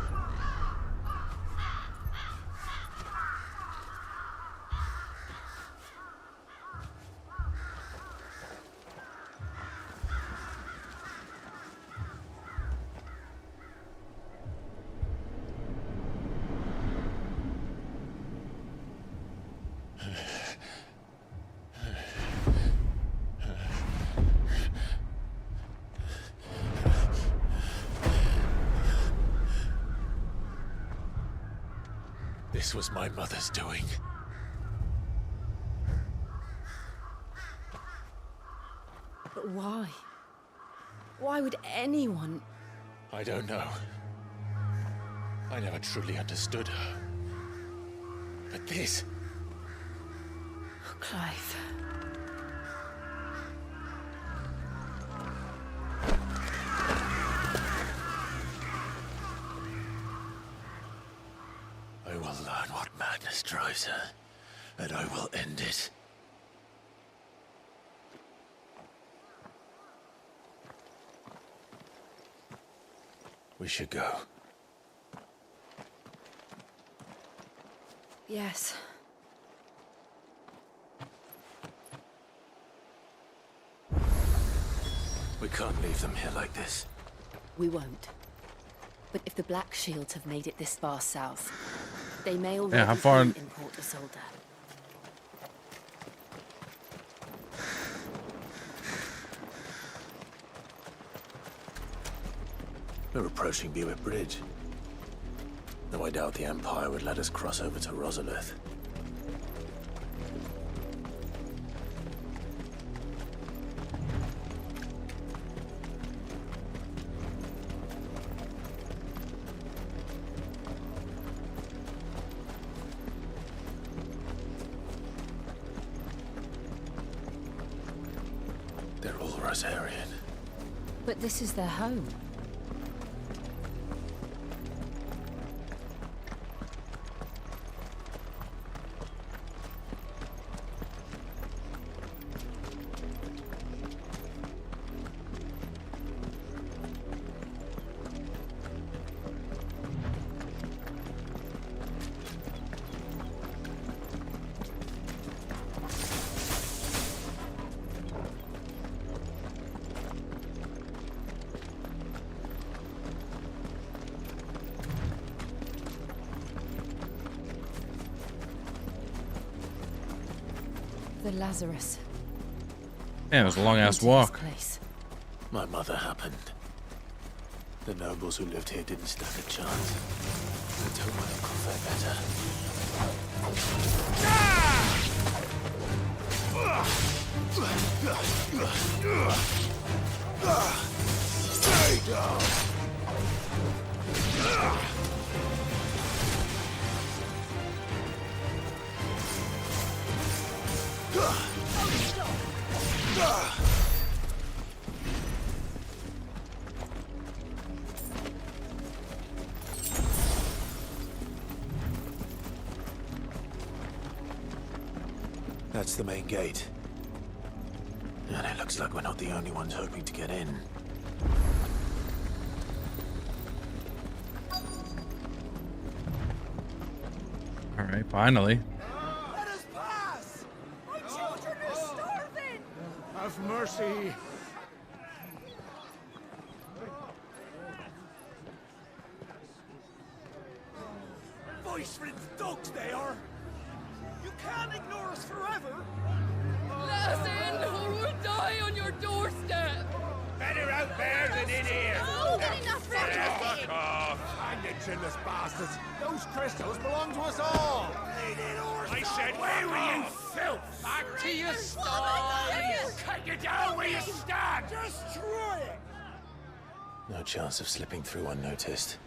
This was my mother's doing. But why? Why would anyone? I don't know. I never truly understood her. But this... Oh, Clive. I will learn what madness drives her, and I will end it. We should go. Yes. We can't leave them here like this. We won't. But if the Black Shields have made it this far south, they may already how far be in Port Isolde. We're approaching Bewit Bridge. Though I doubt the Empire would let us cross over to Rosalith. They're all Rosarian. But this is their home. the Lazarus. Yeah, it was a long-ass walk. My mother happened. The nobles who lived here didn't stand a chance. Let's hope my uncle fared better. Stay down! That's the main gate. And it looks like we're not the only ones hoping to get in. All right, finally. Let us pass! My children are starving! Have mercy! Voice-ridden dogs they are! You can't ignore us forever! Let us in, or we'll die on your doorstep! Better out there than in here! Oh, get enough Fuck off! Hang the chinless bastards! Those crystals belong to us all! I said, where were you, filth? Back to your stall! Cut you down where you stand! Destroy it! No chance of slipping through unnoticed.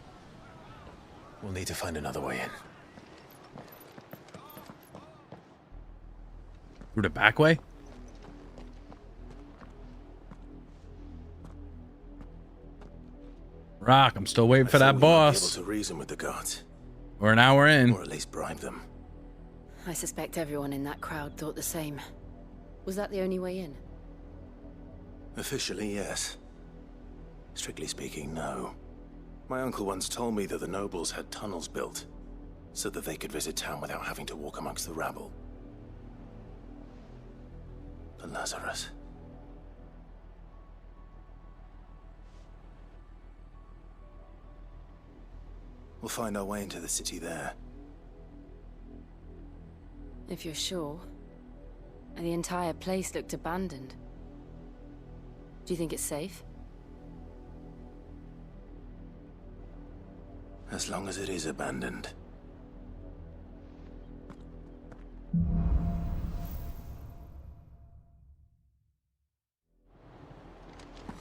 We'll need to find another way in. Through the back way? Rock, I'm still waiting for that boss. Able to reason with the guards. We're an hour in. Or at least bribe them. I suspect everyone in that crowd thought the same. Was that the only way in? Officially, yes. Strictly speaking, no. My uncle once told me that the nobles had tunnels built, so that they could visit town without having to walk amongst the rabble. The Lazarus. We'll find our way into the city there. If you're sure. And the entire place looked abandoned. Do you think it's safe? As long as it is abandoned.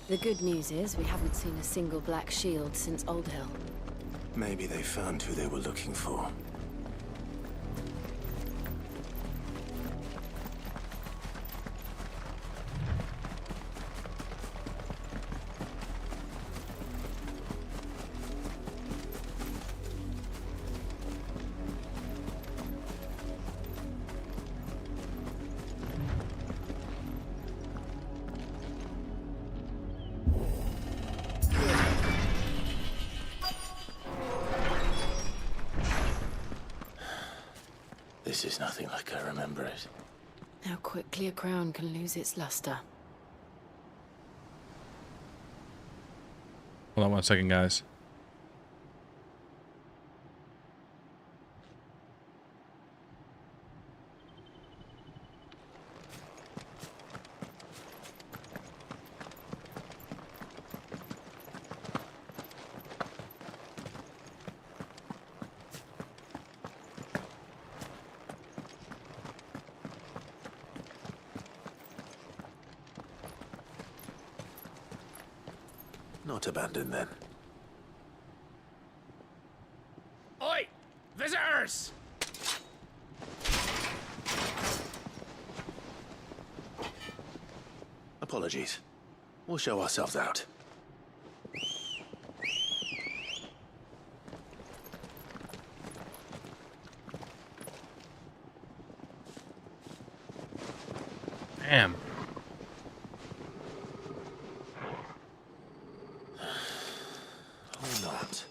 The good news is we haven't seen a single black shield since Old Hill. Maybe they found who they were looking for. This is nothing like I remember it. How quickly a crown can lose its luster. Hold on 1 second, guys. Not abandoned then. Oi! Visitors! Apologies. We'll show ourselves out. Damn. Or not.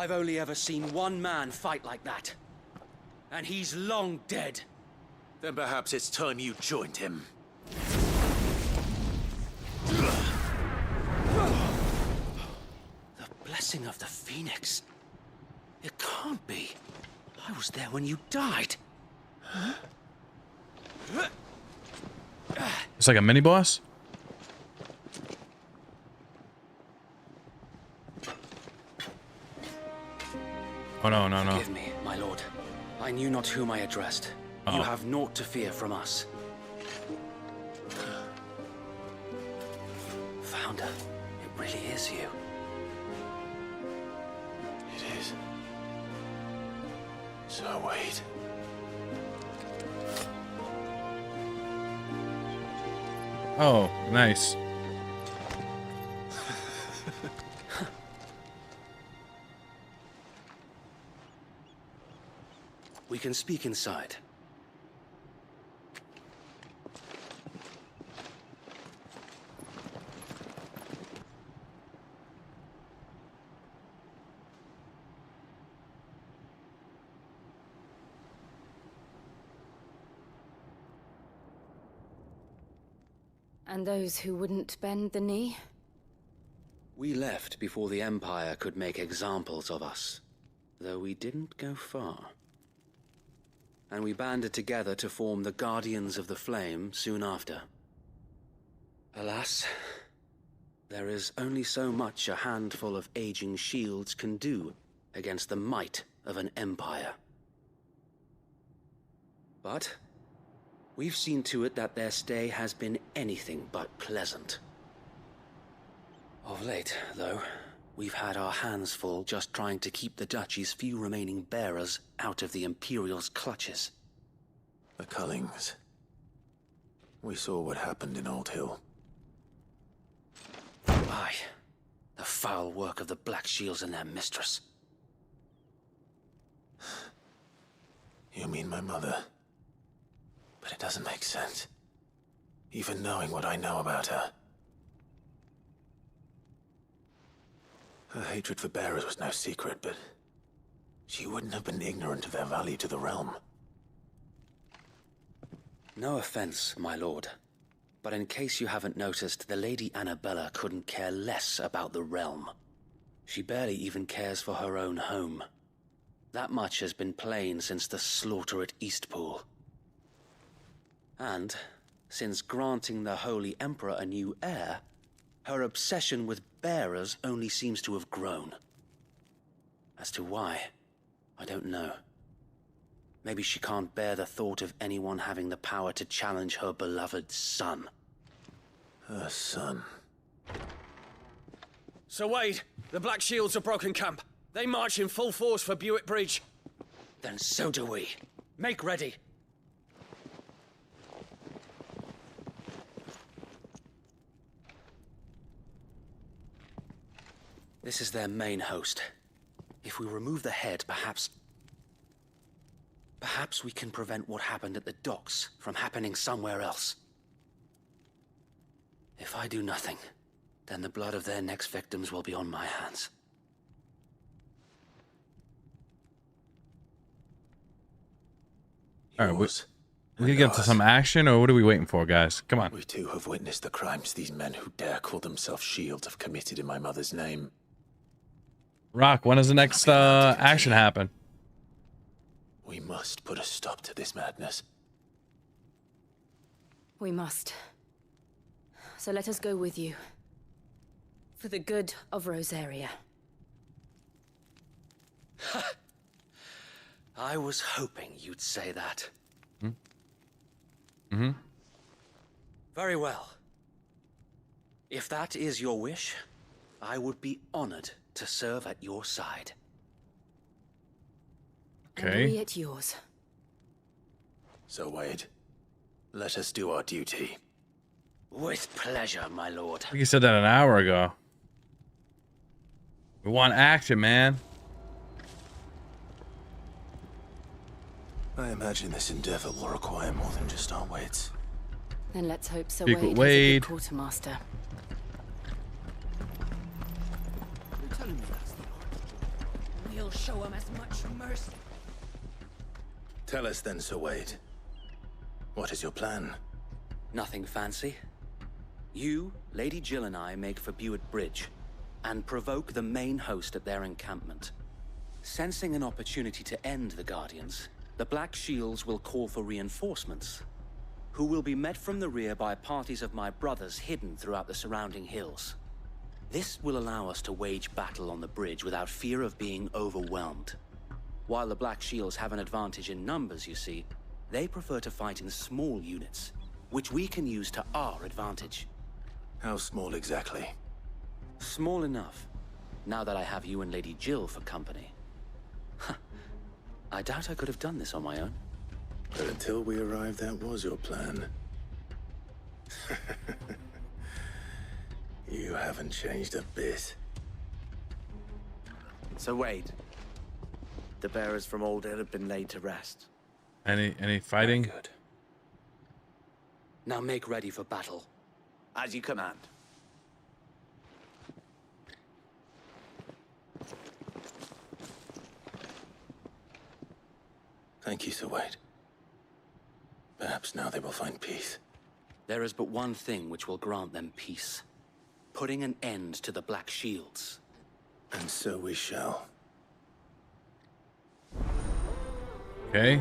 I've only ever seen one man fight like that. And he's long dead. Then perhaps it's time you joined him. The blessing of the Phoenix. It can't be. I was there when you died. It's like a mini boss. Oh no, no, no. Forgive me, my lord. I knew not whom I addressed. You have naught to fear from us. Founder, it really is you. It is. So wait. Oh, nice. We can speak inside. And those who wouldn't bend the knee? We left before the Empire could make examples of us, though we didn't go far. And we banded together to form the Guardians of the Flame soon after. Alas, there is only so much a handful of aging shields can do against the might of an empire. But we've seen to it that their stay has been anything but pleasant. Of late, though, we've had our hands full just trying to keep the Duchy's few remaining bearers out of the Imperial's clutches. The Cullings. We saw what happened in Old Hill. Aye. The foul work of the Black Shields and their mistress. You mean my mother? But it doesn't make sense. Even knowing what I know about her. Her hatred for bearers was no secret, but she wouldn't have been ignorant of their value to the realm. No offense, my lord. But in case you haven't noticed, the Lady Annabella couldn't care less about the realm. She barely even cares for her own home. That much has been plain since the slaughter at Eastpool. And, since granting the Holy Emperor a new heir, her obsession with bearers only seems to have grown. As to why, I don't know. Maybe she can't bear the thought of anyone having the power to challenge her beloved son. Her son? Sir Wade, the Black Shields have broken camp. They march in full force for Buick Bridge. Then so do we. Make ready. This is their main host. If we remove the head, perhaps we can prevent what happened at the docks from happening somewhere else. If I do nothing, then the blood of their next victims will be on my hands. All right, we gonna get to some action, or what are we waiting for, guys? Come on. We too have witnessed the crimes these men who dare call themselves shields have committed in my mother's name. Rock, when does the next action happen? We must put a stop to this madness. We must. So let us go with you. For the good of Rosaria. I was hoping you'd say that. Mm-hmm. Very well. If that is your wish, I would be honored to serve at your side. Okay. And we at yours. So, Wade, let us do our duty. With pleasure, my lord. I think you said that an hour ago. We want action, man. I imagine this endeavor will require more than just our wits. Then let's hope Sir Speak with Wade Wade. is a good quartermaster. You're telling me that's the art. show him as much mercy. Tell us then, Sir Wade. What is your plan? Nothing fancy. You, Lady Jill and I make for Buett Bridge and provoke the main host at their encampment. Sensing an opportunity to end the Guardians, the Black Shields will call for reinforcements, who will be met from the rear by parties of my brothers hidden throughout the surrounding hills. This will allow us to wage battle on the bridge without fear of being overwhelmed. While the Black Shields have an advantage in numbers, you see, they prefer to fight in small units, which we can use to our advantage. How small exactly? Small enough, now that I have you and Lady Jill for company. I doubt I could have done this on my own. But until we arrived, that was your plan. You haven't changed a bit. So Wade, the bearers from Old Hill have been laid to rest. Any fighting? Good. Now make ready for battle. As you command. Thank you, Sir Wade. Perhaps now they will find peace. There is but one thing which will grant them peace. Putting an end to the Black Shields. And so we shall. Okay.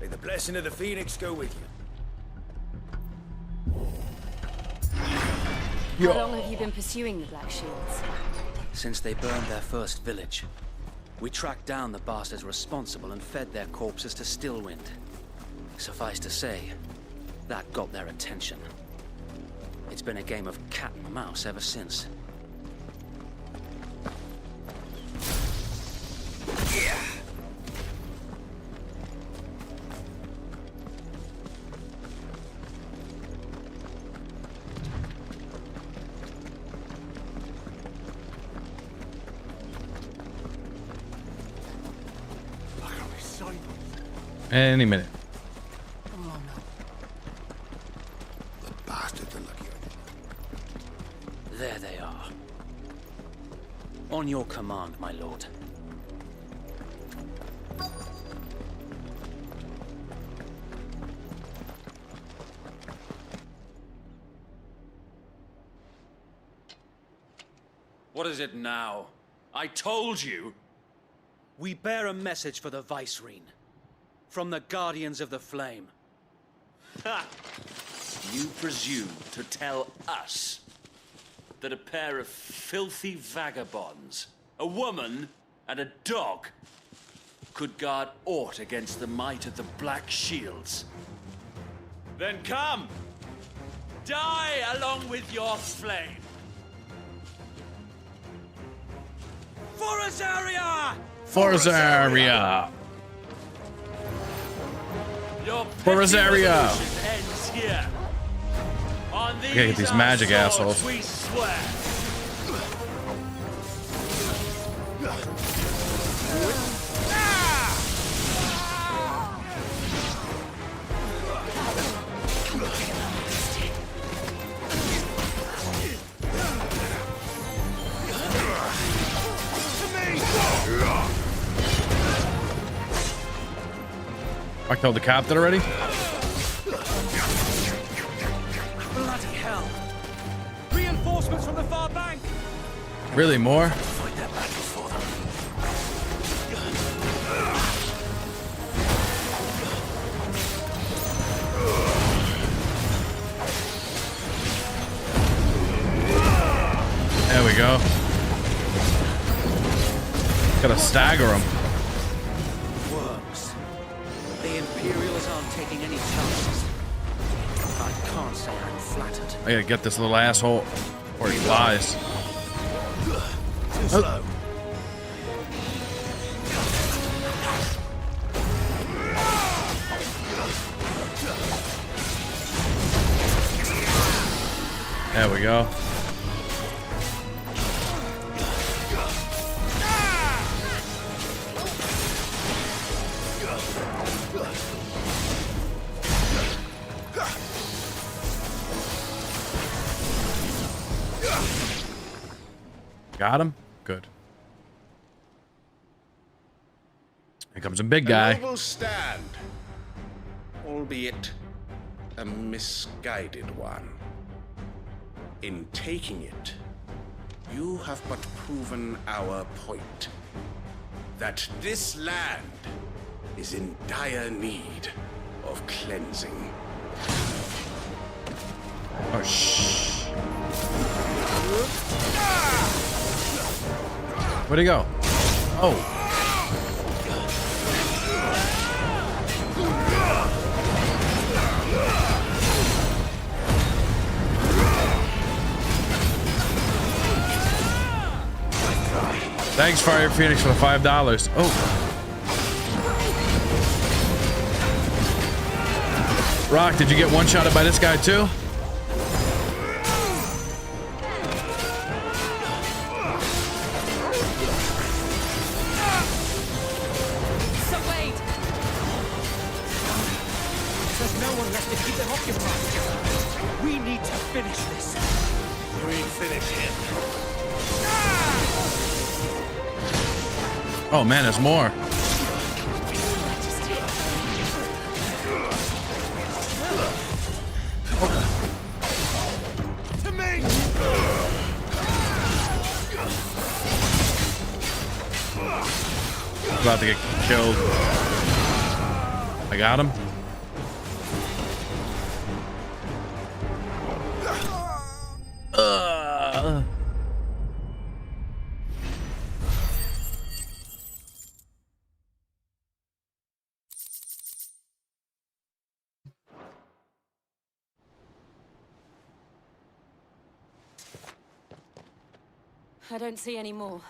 May the blessing of the Phoenix go with you. How long have you been pursuing the Black Shields? Since they burned their first village. We tracked down the bastards responsible and fed their corpses to Stillwind. Suffice to say, that got their attention. It's been a game of cat and mouse ever since. Any minute. Oh no. The bastards are lucky. There they are. On your command, my lord. What is it now? I told you! We bear a message for the Vicereine. From the Guardians of the Flame. Ha! You presume to tell us that a pair of filthy vagabonds, a woman and a dog, could guard aught against the might of the Black Shields? Then come! Die along with your flame! For Azaria! For Azaria! For Azaria! Ends here. On I gotta get these magic assholes. We swear. I killed the captain already? Bloody hell! Reinforcements from the far bank! Really more? Fight that battle for them. There we go. Gotta stagger them. The Imperials aren't taking any chances. I can't say I'm flattered. I gotta get this little asshole or he lies. Too slow. There we go. Got him? Good. Here comes a big guy. A noble stand, albeit a misguided one. In taking it, you have but proven our point. That this land is in dire need of cleansing. Oh, shh. Where'd he go? Oh. Thanks, Fire Phoenix, for the $5. Oh. Rock, did you get one-shotted by this guy, too? So wait! There's no one left to keep them occupied. We need to finish this. We finish him. Oh man, there's more. To me! About to get killed. I got him. I don't see any more.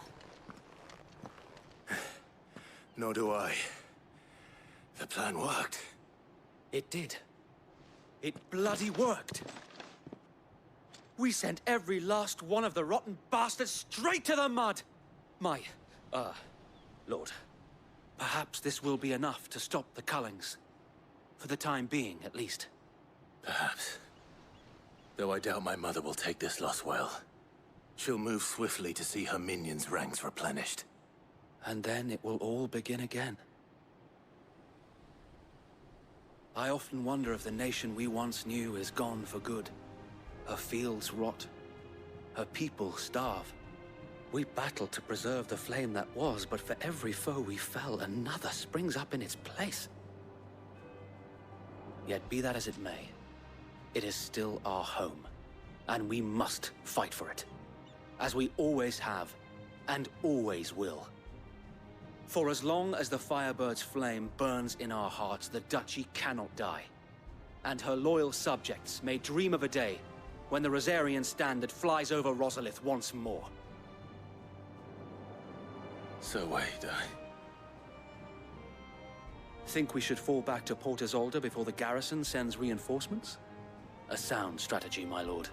Nor do I. The plan worked. It did. It bloody worked. We sent every last one of the rotten bastards straight to the mud. Lord, perhaps this will be enough to stop the Cullings. For the time being, at least. Perhaps. Though I doubt my mother will take this loss well. She'll move swiftly to see her minions' ranks replenished. And then it will all begin again. I often wonder if the nation we once knew is gone for good. Her fields rot. Her people starve. We battled to preserve the flame that was, but for every foe we fell, another springs up in its place. Yet be that as it may, it is still our home, and we must fight for it. As we always have, and always will. For as long as the Firebird's flame burns in our hearts, the Duchy cannot die. And her loyal subjects may dream of a day when the Rosarian standard flies over Rosalith once more. So wait, Think we should fall back to Port Isolde before the garrison sends reinforcements? A sound strategy, my lord.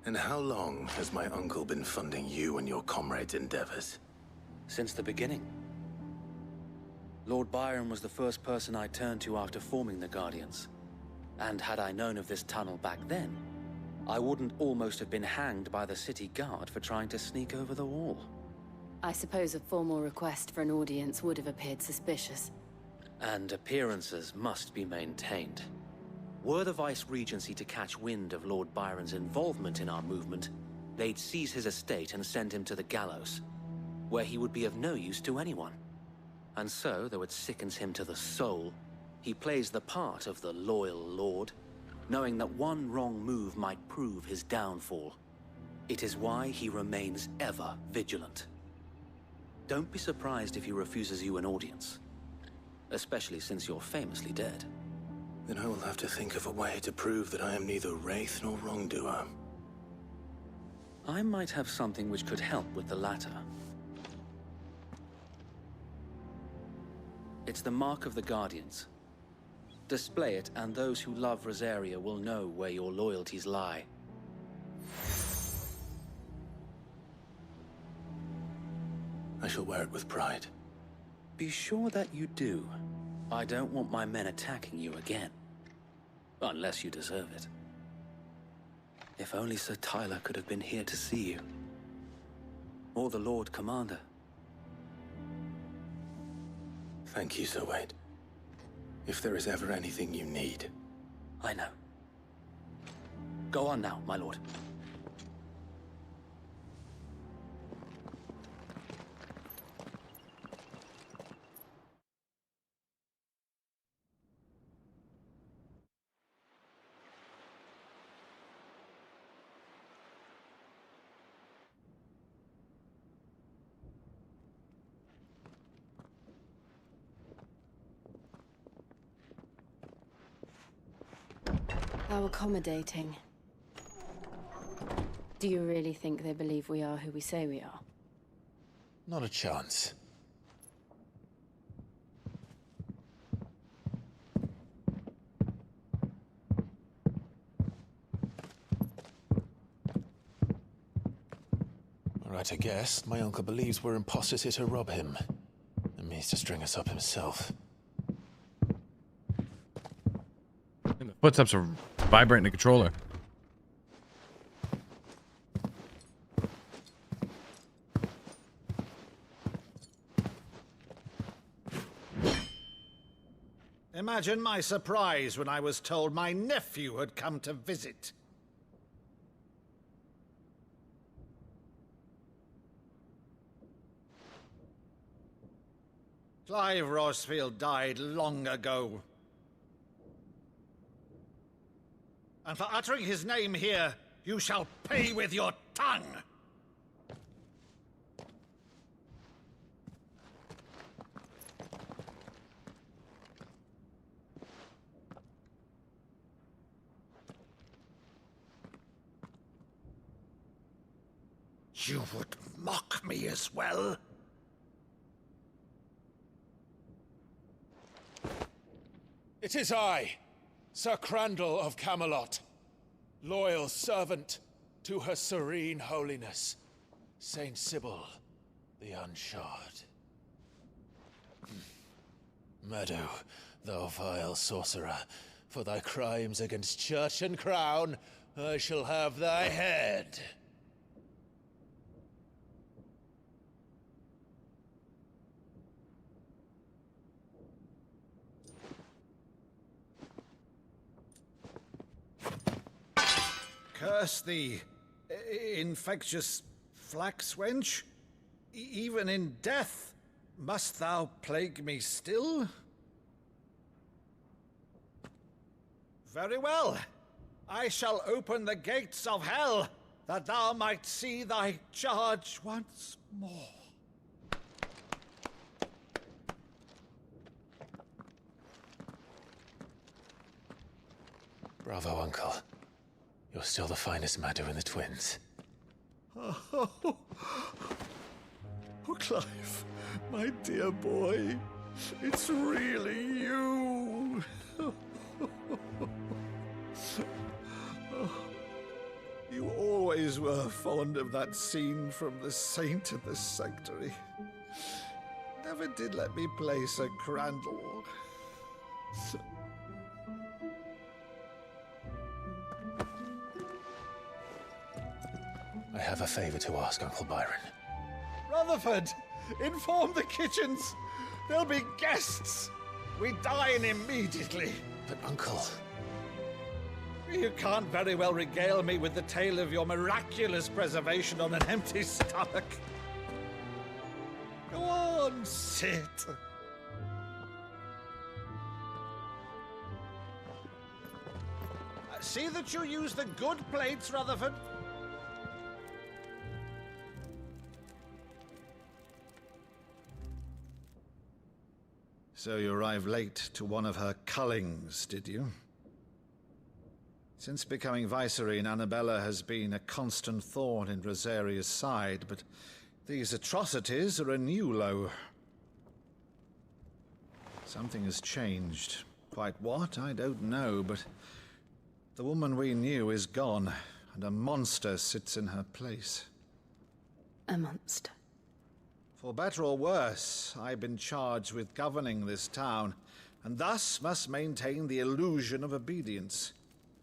And how long has my uncle been funding you and your comrades' endeavors? Since the beginning. Lord Byron was the first person I turned to after forming the Guardians. And had I known of this tunnel back then, I wouldn't almost have been hanged by the city guard for trying to sneak over the wall. I suppose a formal request for an audience would have appeared suspicious. And appearances must be maintained. Were the Vice-Regency to catch wind of Lord Byron's involvement in our movement, they'd seize his estate and send him to the gallows, where he would be of no use to anyone. And so, though it sickens him to the soul, he plays the part of the loyal lord, knowing that one wrong move might prove his downfall. It is why he remains ever vigilant. Don't be surprised if he refuses you an audience, especially since you're famously dead. Then I will have to think of a way to prove that I am neither wraith nor wrongdoer. I might have something which could help with the latter. It's the Mark of the Guardians. Display it, and those who love Rosaria will know where your loyalties lie. I shall wear it with pride. Be sure that you do. I don't want my men attacking you again. Unless you deserve it. If only Sir Tyler could have been here to see you. Or the Lord Commander. Thank you, Sir Wade. If there is ever anything you need. I know. Go on now, my lord. How accommodating. Do you really think they believe we are who we say we are? Not a chance. Right, I guess. My uncle believes we're imposters here to rob him. And means to string us up himself. And the footsteps are vibrating the controller. Imagine my surprise when I was told my nephew had come to visit. Clive Rosfield died long ago. And for uttering his name here, you shall pay with your tongue! You would mock me as well? It is I, Sir Crandall of Camelot, loyal servant to Her Serene Holiness, Saint Sybil the Unshod. Meadow, thou vile sorcerer, for thy crimes against church and crown, I shall have thy head. Curse thee, infectious flax wench. Even in death, must thou plague me still? Very well. I shall open the gates of hell, that thou might see thy charge once more. Bravo, Uncle. You're still the finest Meadow in the twins. Oh, Clive, my dear boy, it's really you. You always were fond of that scene from The Saint of the Sanctuary. Never did let me play Sir Crandall. I have a favor to ask, Uncle Byron. Rutherford, inform the kitchens. There'll be guests. We dine immediately. But, Uncle... You can't very well regale me with the tale of your miraculous preservation on an empty stomach. Go on, sit. See that you use the good plates, Rutherford. So you arrived late to one of her cullings, did you? Since becoming Vicereine, Annabella has been a constant thorn in Rosaria's side, but these atrocities are a new low. Something has changed. Quite what, I don't know, but the woman we knew is gone, and a monster sits in her place. A monster? For better or worse, I've been charged with governing this town, and thus must maintain the illusion of obedience.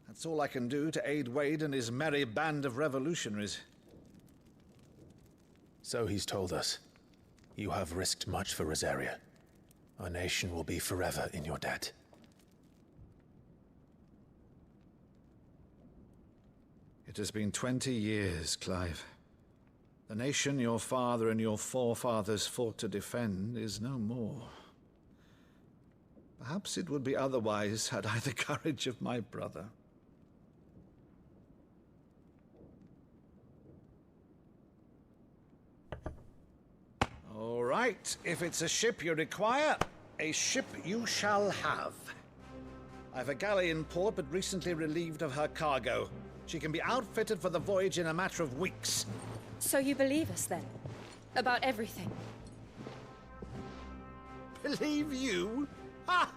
That's all I can do to aid Wade and his merry band of revolutionaries. So he's told us. You have risked much for Rosaria. Our nation will be forever in your debt. It has been 20 years, Clive. The nation your father and your forefathers fought to defend is no more. Perhaps it would be otherwise had I the courage of my brother. All right, if it's a ship you require, a ship you shall have. I've a galley in port, but recently relieved of her cargo. She can be outfitted for the voyage in a matter of weeks. So you believe us, then? About everything? Believe you? Ha!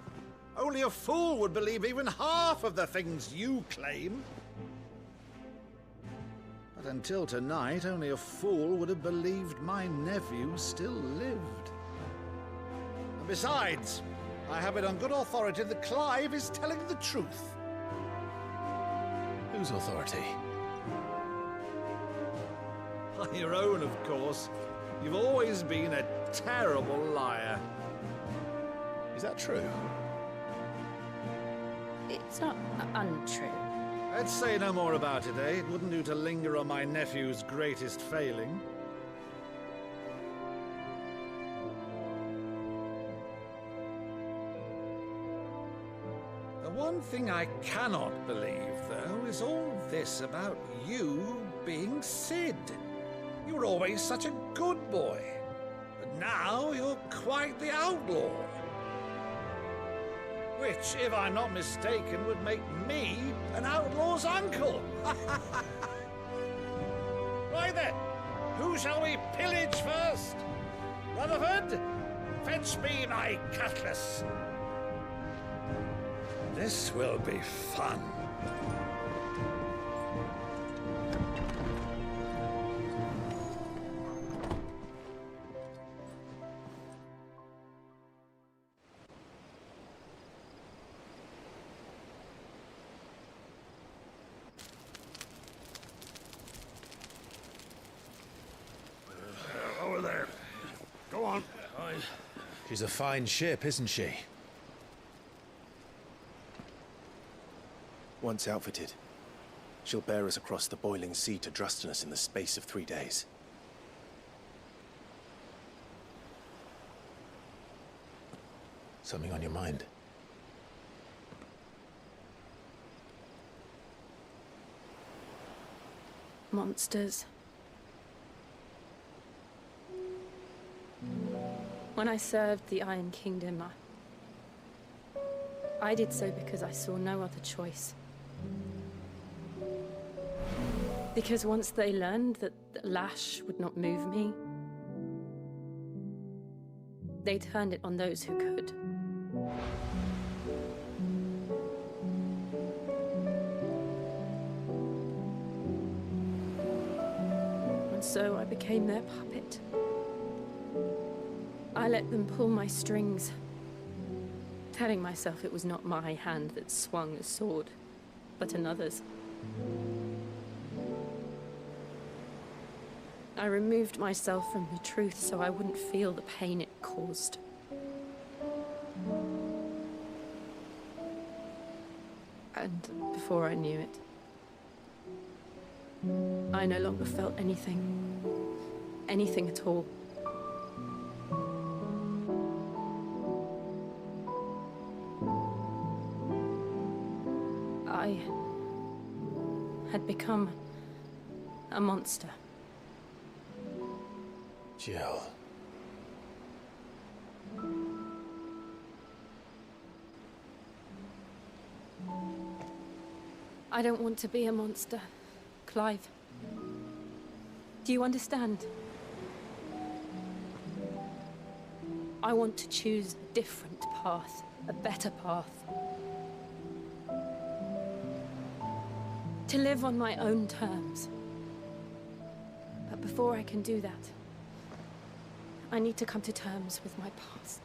Only a fool would believe even half of the things you claim. But until tonight, only a fool would have believed my nephew still lived. And besides, I have it on good authority that Clive is telling the truth. Whose authority? On your own, of course. You've always been a terrible liar. Is that true? It's not untrue. Let's say no more about it, eh? It wouldn't do to linger on my nephew's greatest failing. The one thing I cannot believe, though, is all this about you being Sid. You were always such a good boy, but now you're quite the outlaw. Which, if I'm not mistaken, would make me an outlaw's uncle. Right then, who shall we pillage first? Rutherford, fetch me my cutlass. This will be fun. Over there. Go on. She's a fine ship, isn't she? Once outfitted, she'll bear us across the boiling sea to Drustinus in the space of 3 days. Something on your mind? Monsters. When I served the Iron Kingdom, I did so because I saw no other choice. Because once they learned that the lash would not move me, they turned it on those who could. And so I became their puppet. I let them pull my strings, telling myself it was not my hand that swung a sword, but another's. I removed myself from the truth so I wouldn't feel the pain it caused. And before I knew it, I no longer felt anything. Anything at all. I had become a monster. Jill. I don't want to be a monster, Clive. Do you understand? I want to choose a different path, a better path. To live on my own terms. But before I can do that, I need to come to terms with my past.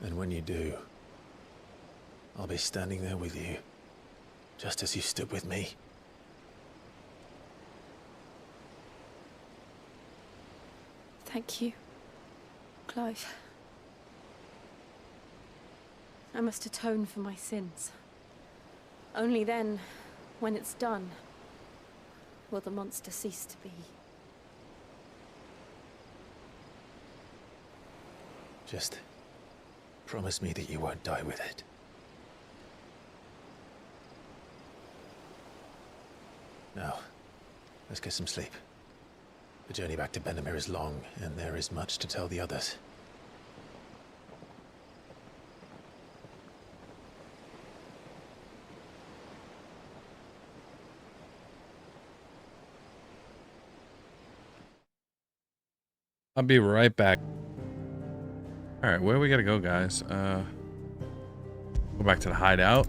And when you do, I'll be standing there with you, just as you stood with me. Thank you, Clive. I must atone for my sins. Only then, when it's done, will the monster cease to be. Just promise me that you won't die with it. Now, let's get some sleep. The journey back to Benamir is long, and there is much to tell the others. I'll be right back. Alright, where we gotta go, guys? Go back to the hideout.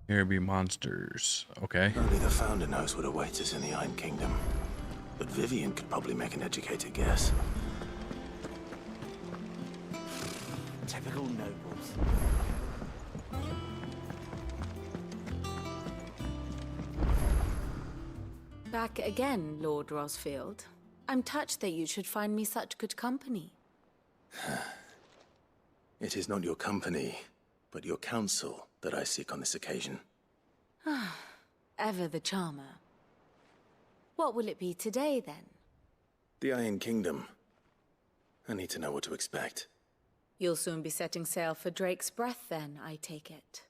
Here be monsters. Okay. Only the Founder knows what awaits us in the Iron Kingdom. But Vivian could probably make an educated guess. Typical nobles. Back again, Lord Rosfield. I'm touched that you should find me such good company. It is not your company, but your counsel that I seek on this occasion. Ever the charmer. What will it be today, then? The Iron Kingdom. I need to know what to expect. You'll soon be setting sail for Drake's Breath, then, I take it.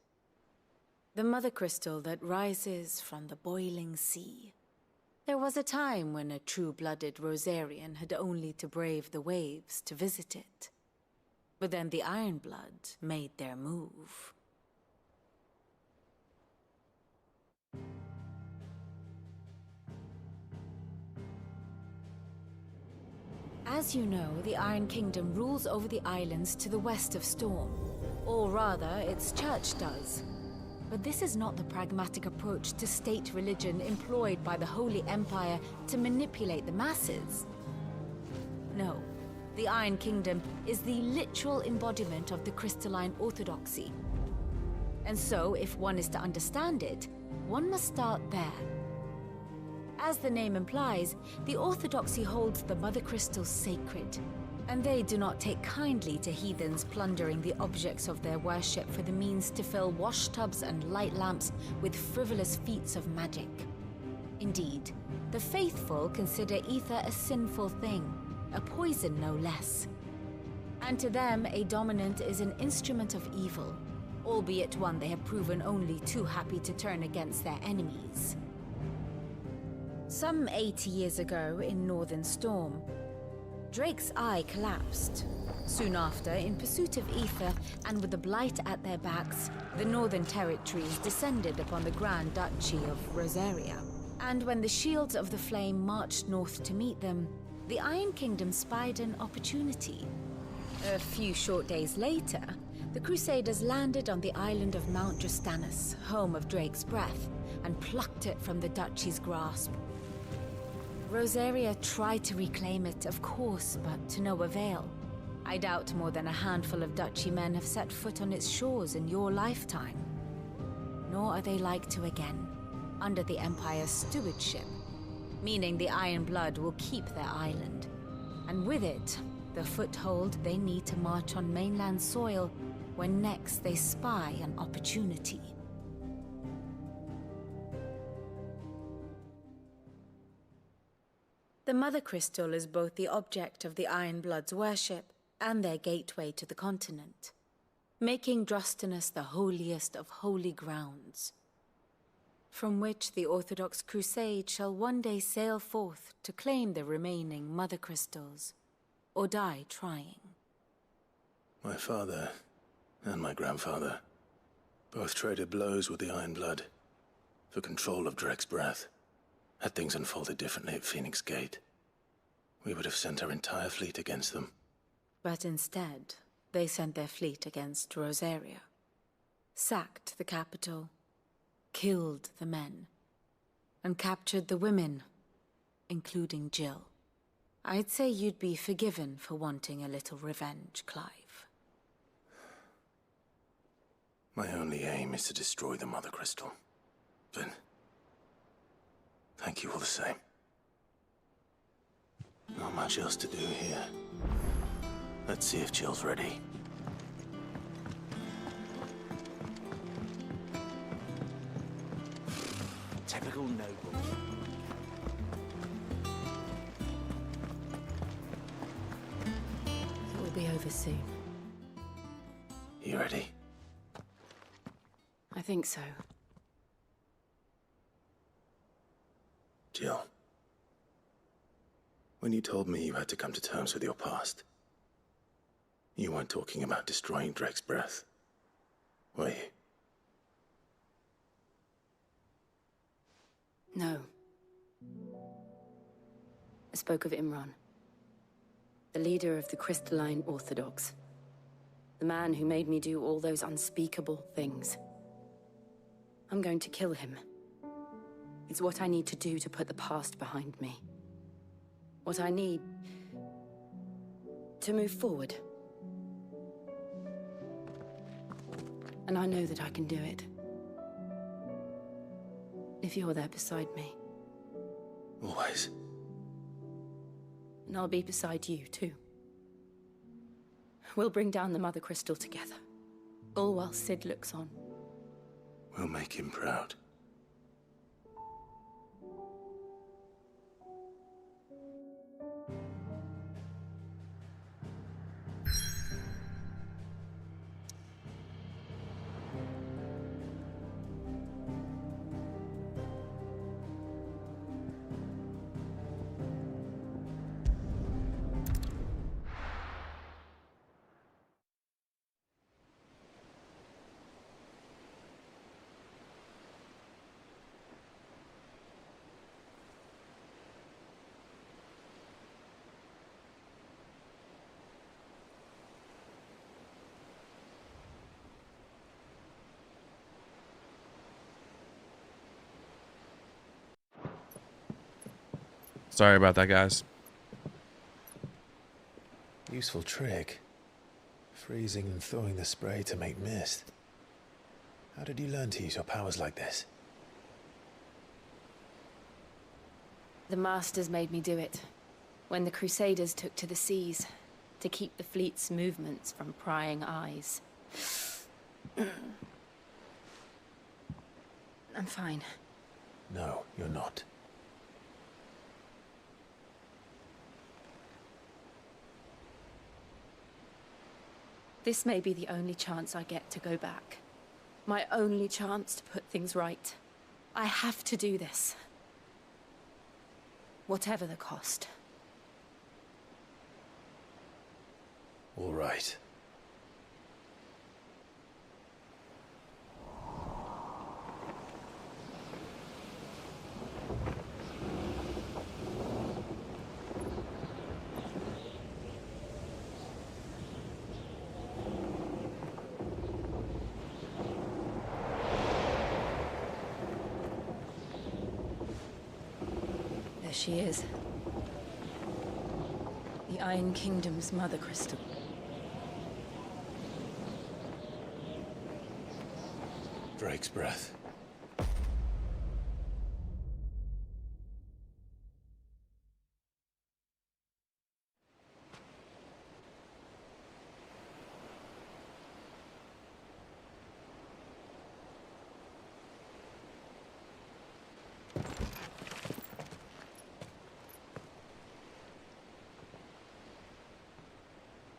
The mother crystal that rises from the boiling sea. There was a time when a true-blooded Rosarian had only to brave the waves to visit it. But then the Ironblood made their move. As you know, the Iron Kingdom rules over the islands to the west of Storm. Or rather, its church does. But this is not the pragmatic approach to state religion employed by the Holy Empire to manipulate the masses. No, the Iron Kingdom is the literal embodiment of the crystalline orthodoxy. And so, if one is to understand it, one must start there. As the name implies, the orthodoxy holds the Mother Crystals sacred, and they do not take kindly to heathens plundering the objects of their worship for the means to fill washtubs and light lamps with frivolous feats of magic. Indeed, the faithful consider ether a sinful thing, a poison no less. And to them, a dominant is an instrument of evil, albeit one they have proven only too happy to turn against their enemies. Some 80 years ago in Northern Storm, Drake's eye collapsed. Soon after, in pursuit of ether and with the Blight at their backs, the Northern Territories descended upon the Grand Duchy of Rosaria. And when the Shields of the Flame marched north to meet them, the Iron Kingdom spied an opportunity. A few short days later, the Crusaders landed on the island of Mount Justanus, home of Drake's Breath, and plucked it from the Duchy's grasp. Rosaria tried to reclaim it, of course, but to no avail. I doubt more than a handful of Duchy men have set foot on its shores in your lifetime. Nor are they like to again, under the Empire's stewardship, meaning the Iron Blood will keep their island, and with it, the foothold they need to march on mainland soil when next they spy an opportunity. The Mother Crystal is both the object of the Iron Blood's worship and their gateway to the continent, making Drustinus the holiest of holy grounds. from which the Orthodox Crusade shall one day sail forth to claim the remaining Mother Crystals, or die trying. My father and my grandfather both traded blows with the Iron Blood for control of Drek's breath. Had things unfolded differently at Phoenix Gate, we would have sent our entire fleet against them. But instead, they sent their fleet against Rosaria, sacked the capital, killed the men, and captured the women, including Jill. I'd say you'd be forgiven for wanting a little revenge, Clive. My only aim is to destroy the Mother Crystal. But thank you all the same. Not much else to do here. Let's see if Jill's ready. Typical noble. It will be over soon. You ready? I think so. Jill. When you told me you had to come to terms with your past, you weren't talking about destroying Drek's breath, were you? No. I spoke of Imran, the leader of the Crystalline Orthodox. The man who made me do all those unspeakable things. I'm going to kill him. It's what I need to do to put the past behind me. What I need to move forward. And I know that I can do it. If you're there beside me. Always. And I'll be beside you, too. We'll bring down the Mother Crystal together. All while Sid looks on. We'll make him proud. Sorry about that, guys. Useful trick. Freezing and thawing the spray to make mist. How did you learn to use your powers like this? The Masters made me do it. When the Crusaders took to the seas, to keep the fleet's movements from prying eyes. I'm fine. No, you're not. This may be the only chance I get to go back. My only chance to put things right. I have to do this. Whatever the cost. All right. She is. The Iron Kingdom's Mother Crystal. Drake's breath.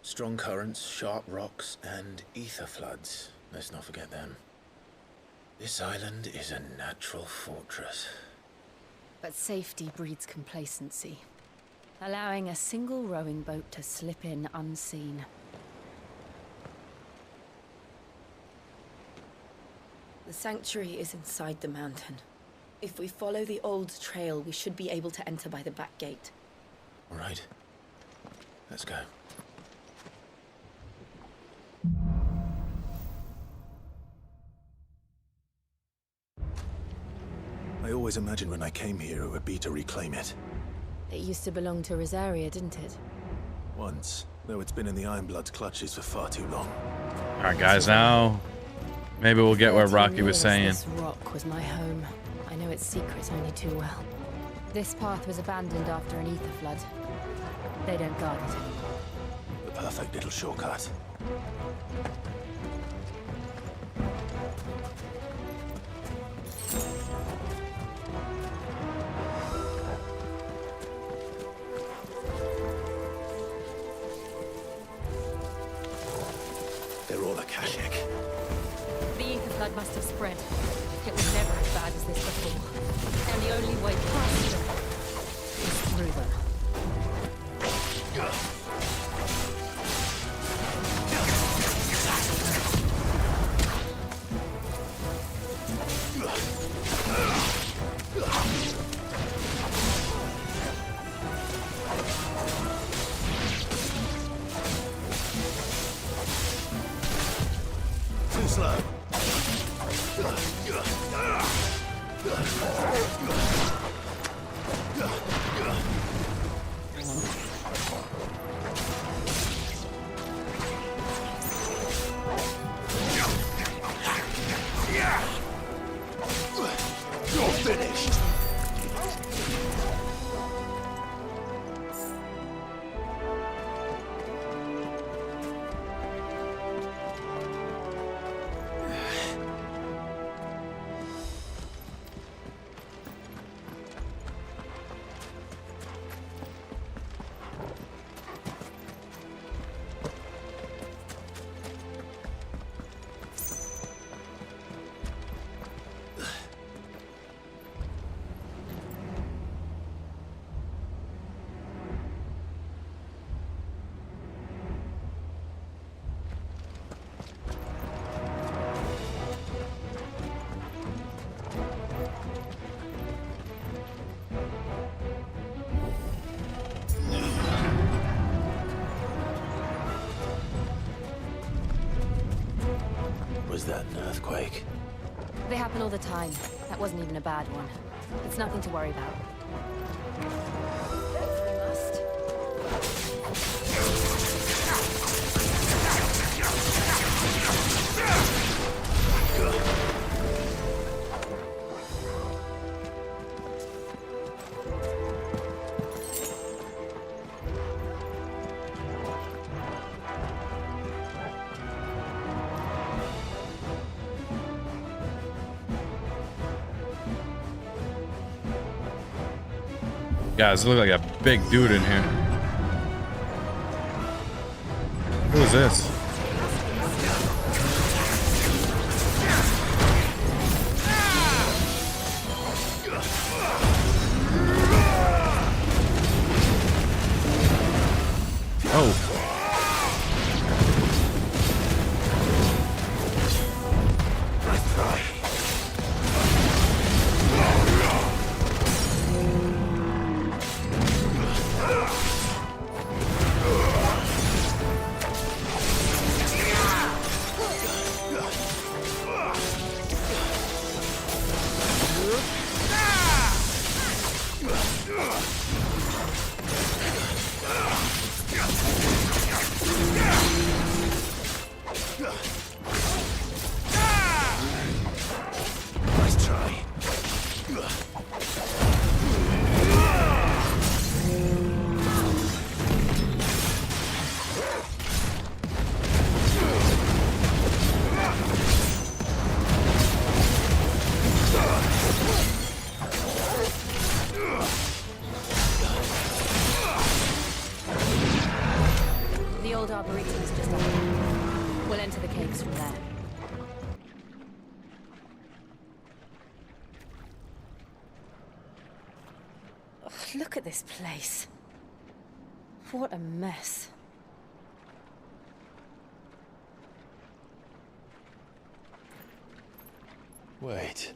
Strong currents, sharp rocks, and ether floods. Let's not forget them. This island is a natural fortress. But safety breeds complacency, allowing a single rowing boat to slip in unseen. The sanctuary is inside the mountain. If we follow the old trail, we should be able to enter by the back gate. All right. Let's go. I always imagined when I came here it would be to reclaim it. It used to belong to Rosaria, didn't it? Once, though it's been in the Ironblood's clutches for far too long. All right, guys, now maybe we'll get where Rocky was saying. This rock was my home. I know its secrets only too well. This path was abandoned after an ether flood. They don't guard it anymore. The perfect little shortcut. They're all Akashic. The ether flood must have spread. It was never as bad as this before. And the only way past them is through them. Too slow. You're finished. Was that an earthquake? They happen all the time. That wasn't even a bad one. It's nothing to worry about. Guys, look like a big dude in here. Who is this? Oh. Look at this place. What a mess. Wait.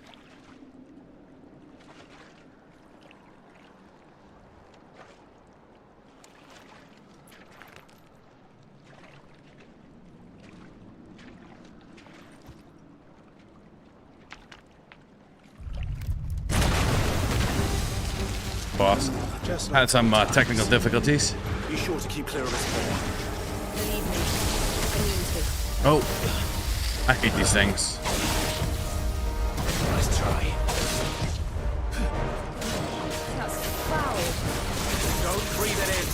Boss. Had some technical difficulties. Be sure to keep clear of this bear. Believe me, I mean to. Oh. I hate these things. Nice try. That's foul. Don't breathe it in.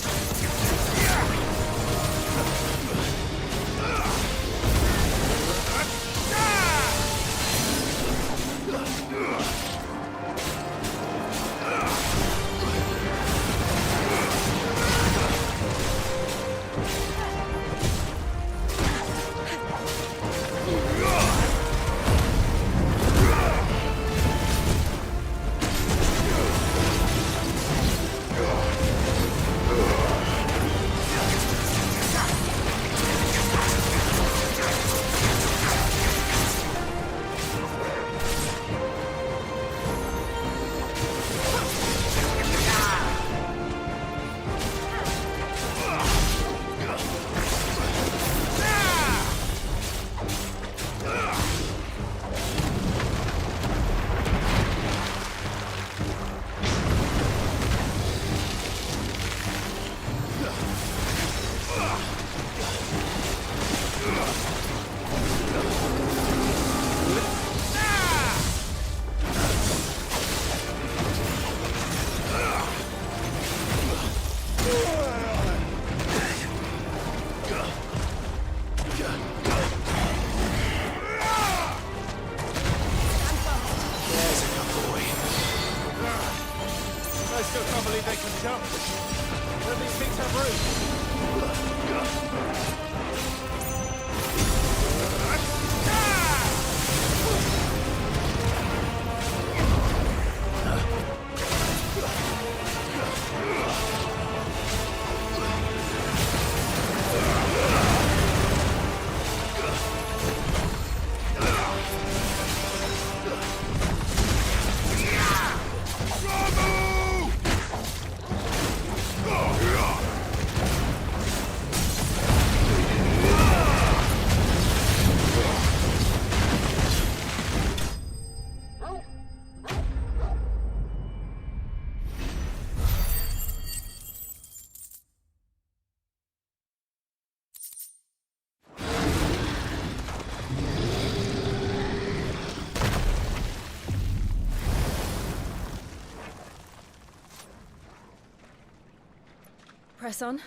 Press on.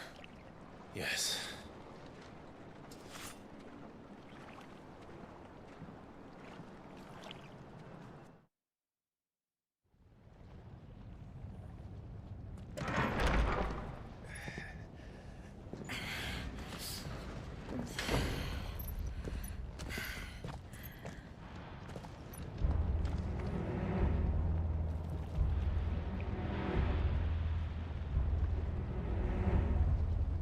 Yes.